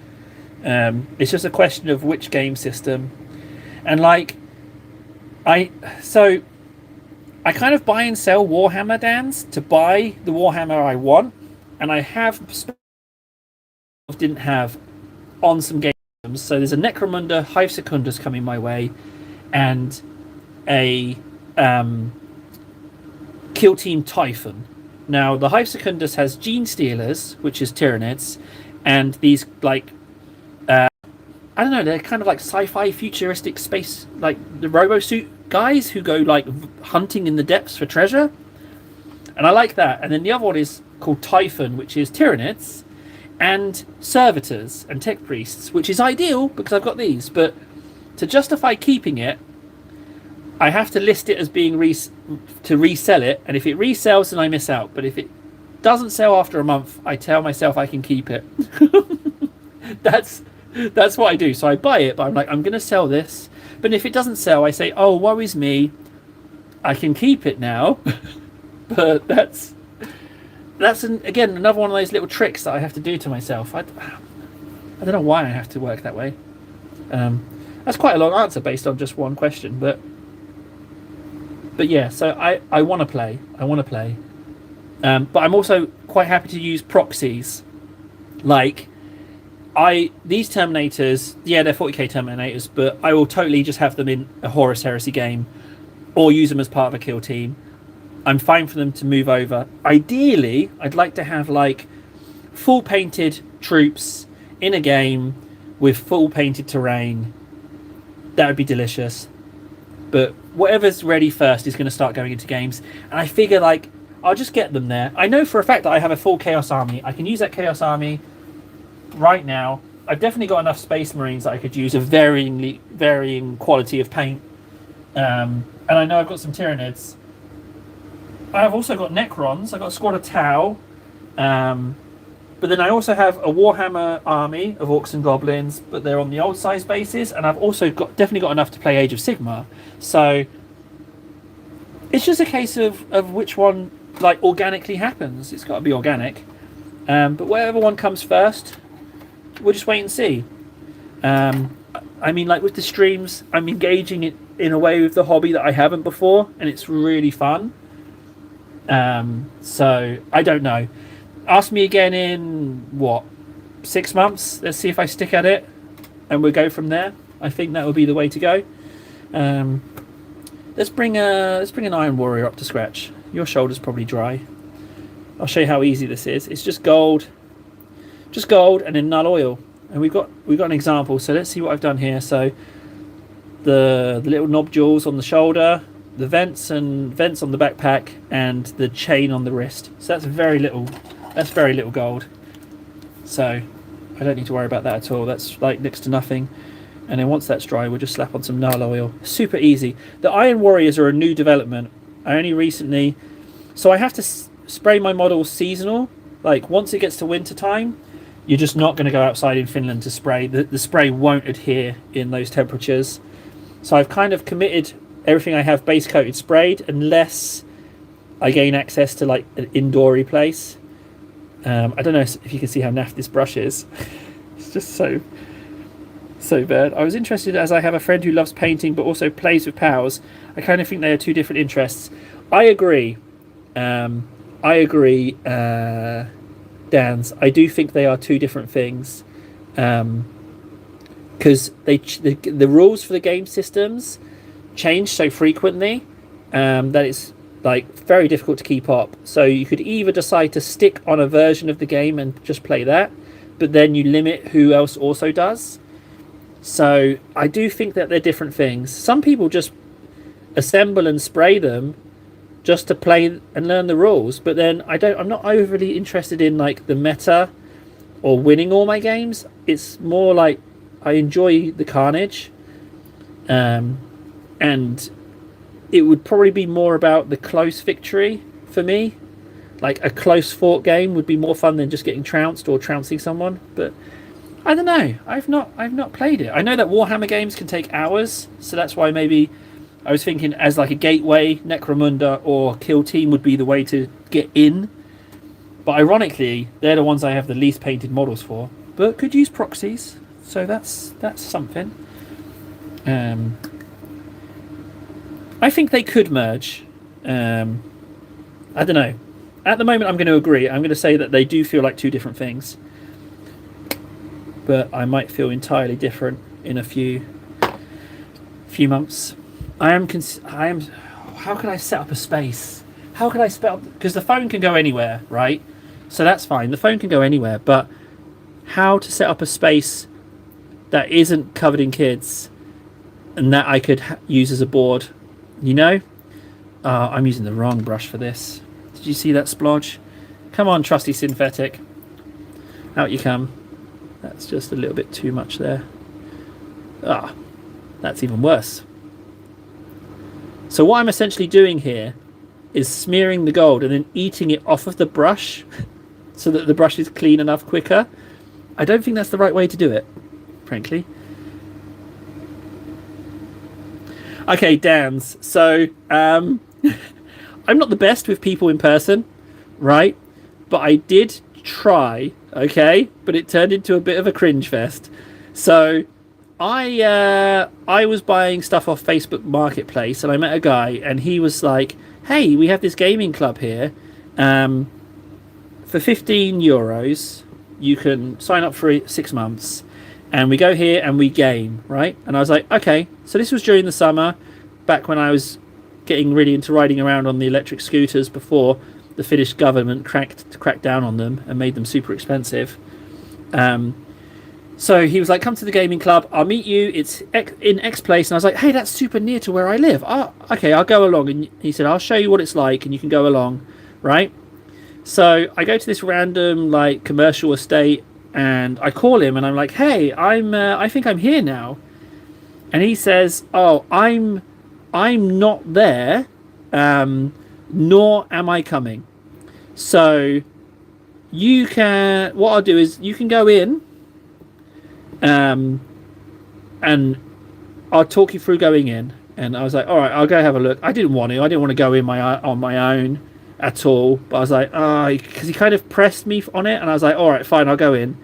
It's just a question of which game system. And like, I kind of buy and sell Warhammer Dans to buy the Warhammer I want, and I didn't have on some games. So there's a Necromunda Hive Secundus coming my way, and a Kill Team Typhon. Now the Hive Secundus has Gene Stealers, which is Tyranids, and these like I don't know, they're kind of like sci-fi futuristic space, like the robo-suit guys who go like hunting in the depths for treasure. And I like that. And then the other one is called Typhon, which is Tyranids and Servitors and Tech Priests, which is ideal because I've got these. But to justify keeping it, I have to list it as being to resell it. And if it resells, then I miss out. But if it doesn't sell after a month, I tell myself I can keep it. That's what I do. So I buy it, but I'm like, I'm going to sell this. But if it doesn't sell, I say, oh, woe is me. I can keep it now. But that's again, another one of those little tricks that I have to do to myself. I don't know why I have to work that way. That's quite a long answer based on just one question. But yeah, so I want to play. But I'm also quite happy to use proxies. Like, these Terminators, yeah, they're 40k Terminators, but I will totally just have them in a Horus Heresy game or use them as part of a kill team. I'm fine for them to move over. Ideally, I'd like to have like full painted troops in a game with full painted terrain. That would be delicious. But whatever's ready first is going to start going into games. And I figure like I'll just get them there. I know for a fact that I have a full Chaos Army. I can use that Chaos Army right now. I've definitely got enough Space Marines that I could use of varying quality of paint. And I know I've got some Tyranids. I've also got Necrons. I've got a squad of Tau. But then I also have a Warhammer army of Orcs and Goblins, but they're on the old size basis. And I've also definitely got enough to play Age of Sigmar. So it's just a case of which one like organically happens. It's got to be organic. But whatever one comes first, we'll just wait and see. I mean, like with the streams, I'm engaging it in a way with the hobby that I haven't before, and it's really fun. So I don't know. Ask me again in what, 6 months? Let's see if I stick at it, and we'll go from there. I think that would be the way to go. Let's bring an Iron Warrior up to scratch. Your shoulder's probably dry. I'll show you how easy this is. It's just gold, and then null oil. And we've got an example. So let's see what I've done here. So the little knob jewels on the shoulder, the vents on the backpack, and the chain on the wrist. So that's very little. That's very little gold. So I don't need to worry about that at all. That's like next to nothing. And then once that's dry, we'll just slap on some null oil. Super easy. The Iron Warriors are a new development. I only recently... So I have to spray my models seasonal. Like once it gets to winter time, you're just not going to go outside in Finland to spray. The spray won't adhere in those temperatures. So I've kind of committed everything I have base coated sprayed, unless I gain access to like an indoory place. I don't know if you can see how naff this brush is. It's just so bad. I was interested, as I have a friend who loves painting but also plays with pals. I kind of think they are two different interests. I agree. Dans. I do think they are two different things. Because the rules for the game systems change so frequently that it's like very difficult to keep up. So you could either decide to stick on a version of the game and just play that, but then you limit who else also does. So I do think that they're different things. Some people just assemble and spray them just to play and learn the rules, but then I'm not overly interested in like the meta or winning all my games. It's more like I enjoy the carnage, and it would probably be more about the close victory for me. Like a close fought game would be more fun than just getting trounced or trouncing someone. But I don't know. I've not played it. I know that Warhammer games can take hours, so that's why maybe I was thinking as like a gateway, Necromunda or Kill Team would be the way to get in. But ironically, they're the ones I have the least painted models for. But could use proxies, so that's something. I think they could merge. I don't know. At the moment, I'm going to agree. I'm going to say that they do feel like two different things. But I might feel entirely different in a few months. I am. How can I set up a space? How can I spell? Because the phone can go anywhere, right? So that's fine. The phone can go anywhere. But how to set up a space that isn't covered in kids and that I could use as a board? You know? I'm using the wrong brush for this. Did you see that splodge? Come on, trusty synthetic. Out you come. That's just a little bit too much there. That's even worse. So what I'm essentially doing here is smearing the gold and then eating it off of the brush so that the brush is clean enough quicker. I don't think that's the right way to do it, frankly. Okay, Dans. So, I'm not the best with people in person, right? But I did try, okay? But it turned into a bit of a cringe fest. So, I was buying stuff off Facebook Marketplace, and I met a guy, and he was like, "Hey, we have this gaming club here. For €15, you can sign up for 6 months." And we go here and we game, right? And I was like, okay. So this was during the summer, back when I was getting really into riding around on the electric scooters before the Finnish government cracked down on them and made them super expensive. So he was like, come to the gaming club. I'll meet you. It's in X place. And I was like, hey, that's super near to where I live. Oh, okay, I'll go along. And he said, I'll show you what it's like and you can go along, right? So I go to this random like commercial estate. And I call him and I'm like, hey, I think I'm here now. And he says, oh, I'm not there, nor am I coming. So what I'll do is you can go in, and I'll talk you through going in. And I was like, all right, I'll go have a look. I didn't want to go in on my own. at all. But I was like, oh, because he kind of pressed me on it, and I was like, all right, fine, I'll go in.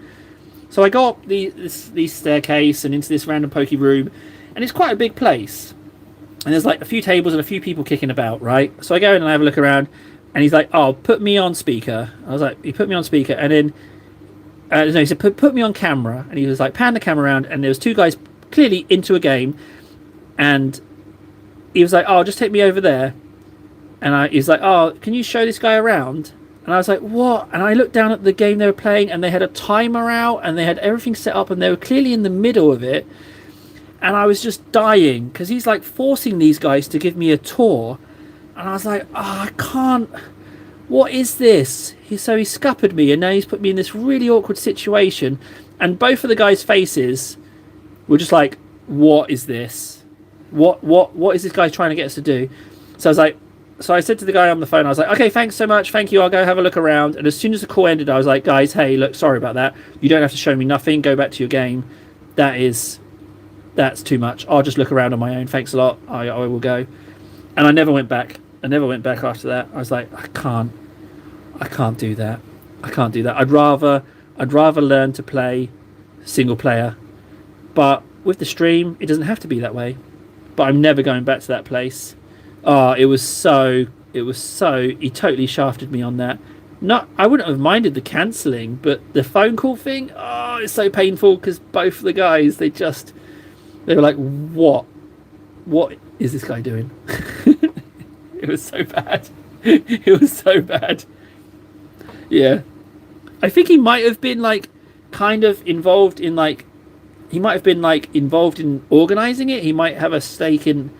So I go up the staircase and into this random pokey room, and it's quite a big place. And there's like a few tables and a few people kicking about, right? So I go in and I have a look around, and he's like, oh, put me on speaker. I was like, he put me on speaker, and then no, he said, put me on camera. And he was like, pan the camera around, and there was two guys clearly into a game, and he was like, oh, just take me over there. And he's like, oh, can you show this guy around? And I was like, what? And I looked down at the game they were playing, and they had a timer out, and they had everything set up, and they were clearly in the middle of it. And I was just dying, because he's like forcing these guys to give me a tour. And I was like, oh, I can't. What is this? So he scuppered me, and now he's put me in this really awkward situation. And both of the guys' faces were just like, what is this? What is this guy trying to get us to do? So I was like, so I said to the guy on the phone, I was like, okay, thanks so much, thank you, I'll go have a look around. And as soon as the call ended, I was like, guys, hey, look, sorry about that. You don't have to show me nothing. Go back to your game. That's too much. I'll just look around on my own. Thanks a lot. I will go. And I never went back. I never went back after that. I was like, I can't do that. I can't do that. I'd rather learn to play single player. But with the stream, it doesn't have to be that way. But I'm never going back to that place. Oh, it was so he totally shafted me on that. I wouldn't have minded the cancelling, but the phone call thing, oh, it's so painful, because both of the guys, they were like, what is this guy doing? It was so bad. It was so bad. Yeah. I think he might have been like kind of involved in involved in organising it. He might have a stake in,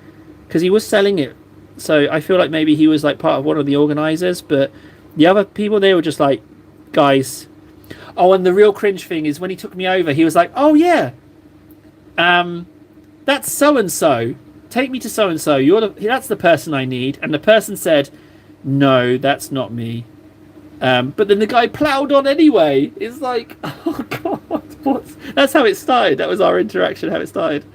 because he was selling it. So I feel like maybe he was like part of one of the organisers, but the other people, they were just like, guys. Oh, and the real cringe thing is when he took me over, he was like, oh yeah, that's so and so. Take me to so and so. That's the person I need. And the person said, no, that's not me. But then the guy ploughed on anyway. It's like, oh god, that's how it started. That was our interaction, how it started.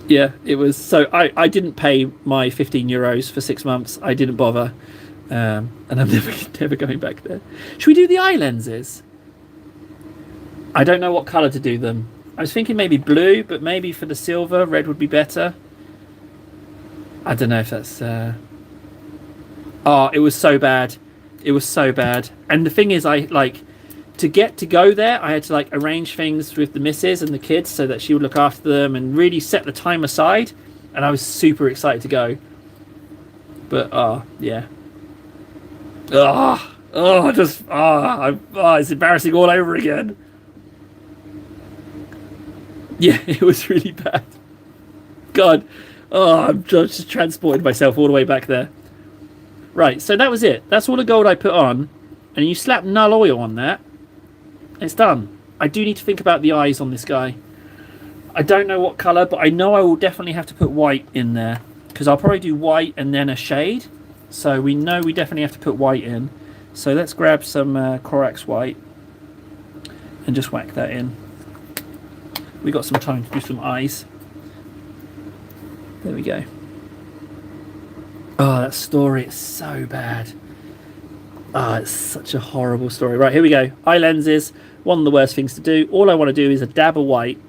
Yeah, it was. So I didn't pay my €15 for 6 months. I didn't bother, and I'm never going back there. Should we do the eye lenses? I don't know what colour to do them. I was thinking maybe blue, but maybe for the silver, red would be better. I don't know if that's. Oh, it was so bad. It was so bad. And the thing is, to go there, I had to like arrange things with the missus and the kids so that she would look after them and really set the time aside. And I was super excited to go. But yeah. It's embarrassing all over again. Yeah, it was really bad. God. I'm just transported myself all the way back there. Right, so that was it. That's all the gold I put on. And you slap null oil on that. It's done. I do need to think about the eyes on this guy. I don't know what colour, but I know I will definitely have to put white in there. Because I'll probably do white and then a shade. So we know we definitely have to put white in. So let's grab some Corax white. And just whack that in. We got some time to do some eyes. There we go. Oh, that story is so bad. It's such a horrible story. Right, here we go. Eye lenses, one of the worst things to do. All I want to do is a dab of white.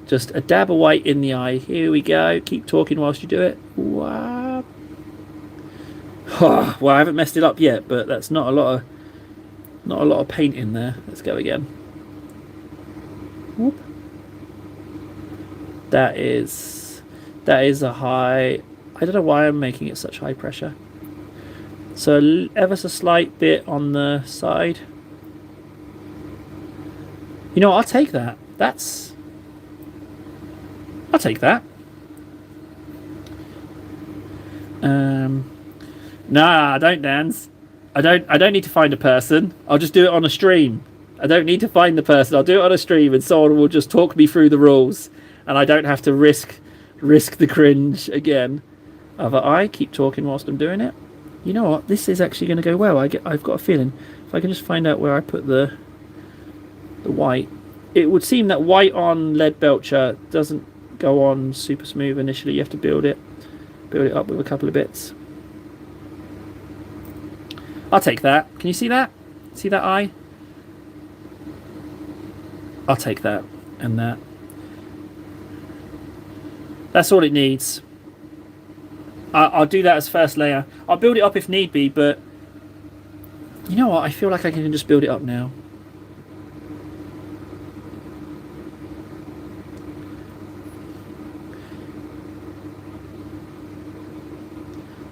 Just a dab of white in the eye. Here we go. Keep talking whilst you do it. Wow. Oh, well, I haven't messed it up yet, but that's not a lot of paint in there. Let's go again. Whoop. That is a high. I don't know why I'm making it such high pressure. So ever so slight bit on the side. You know what, I'll take that. I'll take that. Nah, I don't dance. I don't need to find a person. I'll just do it on a stream. I don't need to find the person. I'll do it on a stream and someone will just talk me through the rules and I don't have to risk the cringe again. Other eye, keep talking whilst I'm doing it. You know what? This is actually going to go well. I've got a feeling. If I can just find out where I put the white. It would seem that white on lead belcher doesn't go on super smooth initially. You have to build it up with a couple of bits. I'll take that. Can you see that? See that eye? I'll take that and that. That's all it needs. I'll do that as first layer. I'll build it up if need be, but you know what? I feel like I can just build it up now.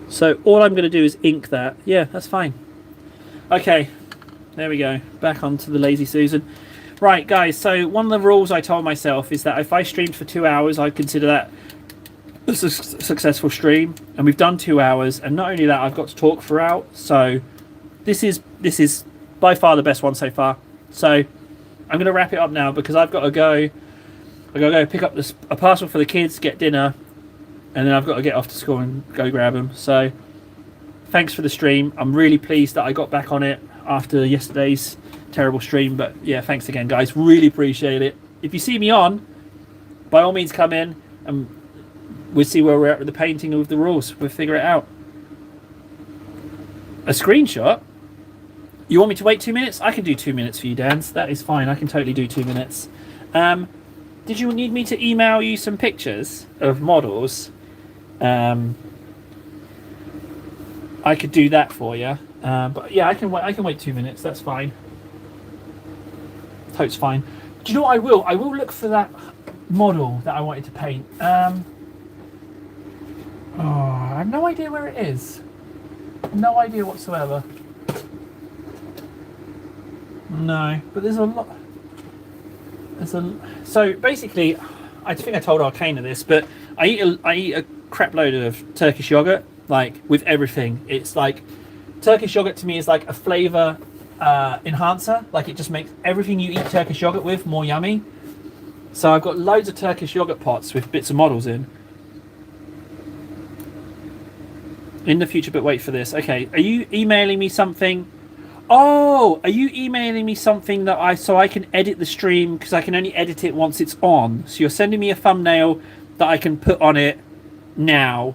So all I'm going to do is ink that. Yeah, that's fine. Okay, there we go. Back onto the Lazy Susan. Right, guys, so one of the rules I told myself is that if I streamed for 2 hours, I'd consider that a successful stream. And we've done 2 hours, and not only that, I've got to talk throughout. So this is by far the best one so far. So I'm going to wrap it up now because I've got to go. I've got to go pick up a parcel for the kids, get dinner, and then I've got to get off to school and go grab them. So thanks for the stream. I'm really pleased that I got back on it after yesterday's terrible stream. But yeah, thanks again, guys. Really appreciate it. If you see me on, by all means come in and we'll see where we're at with the painting of the rules. We'll figure it out. A screenshot? You want me to wait 2 minutes? I can do 2 minutes for you, Dan. That is fine. I can totally do 2 minutes. Did you need me to email you some pictures of models? I could do that for you. But yeah, I can wait 2 minutes. That's fine. Tote's fine. Do you know what I will? I will look for that model that I wanted to paint. I have no idea where it is. No idea whatsoever. No, but there's a lot. So basically, I think I told Arcana this, but I eat a crap load of Turkish yogurt, like with everything. It's like Turkish yogurt to me is like a flavor enhancer. Like it just makes everything you eat Turkish yogurt with more yummy. So I've got loads of Turkish yogurt pots with bits of models in the future, but wait for this. Okay, are you emailing me something? Oh, are you emailing me something that so I can edit the stream, because I can only edit it once it's on. So you're sending me a thumbnail that I can put on it now.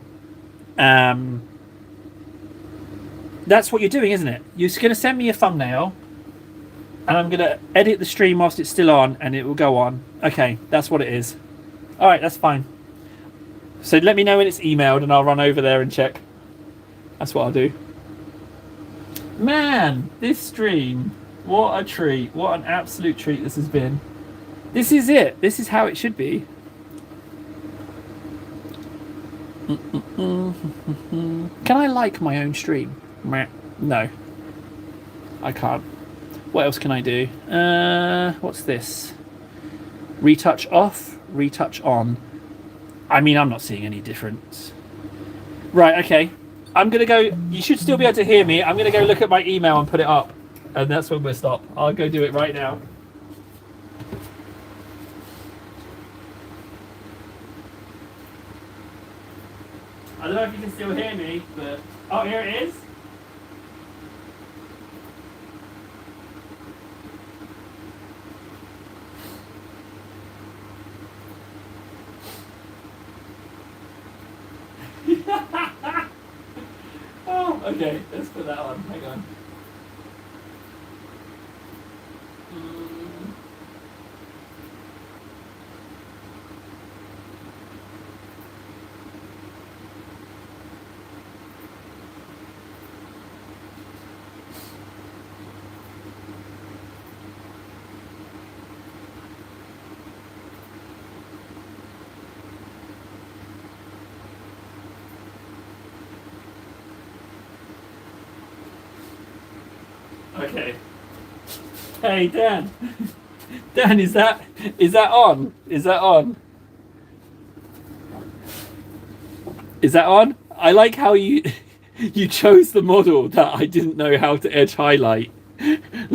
That's what you're doing, isn't it? You're going to send me a thumbnail and I'm going to edit the stream whilst it's still on and it will go on. Okay, that's what it is. All right, that's fine. So let me know when it's emailed and I'll run over there and check. That's what I'll do. Man, this stream, what a treat. What an absolute treat this has been. This is it. This is how it should be. Can I like my own stream? No. I can't. What else can I do? What's this? Retouch off, retouch on. I mean, I'm not seeing any difference. Right, okay. I'm going to go. You should still be able to hear me. I'm going to go look at my email and put it up. And that's when we'll stop. I'll go do it right now. I don't know if you can still hear me, but... Oh, here it is. Oh, okay. Let's put that on. Hang on. Okay. Hey, Dan. Dan, is that on? Is that on? Is that on? I like how you chose the model that I didn't know how to edge highlight.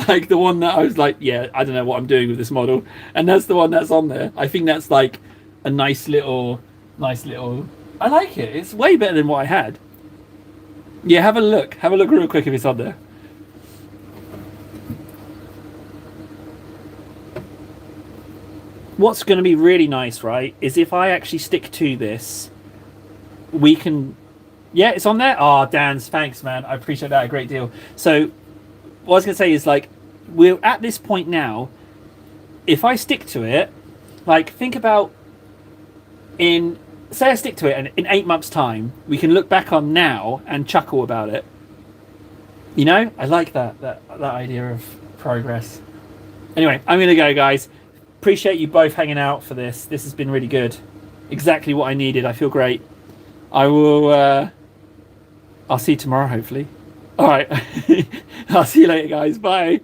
Like the one that I was like, yeah, I don't know what I'm doing with this model. And that's the one that's on there. I think that's like a nice little I like it. It's way better than what I had. Yeah, have a look. Have a look real quick if it's on there. What's going to be really nice, right, is if I actually stick to this, we can Yeah, it's on there. Oh, Dan's, thanks, man. I appreciate that a great deal. So, what I was gonna say is like, we're at this point now. If I stick to it, like, think about in say I stick to it, and in 8 months' time, we can look back on now and chuckle about it. You know, I like that idea of progress. Anyway, I'm gonna go, guys. Appreciate you both hanging out for this. This has been really good. Exactly what I needed. I feel great. I will. I'll see you tomorrow, hopefully. All right. I'll see you later, guys. Bye.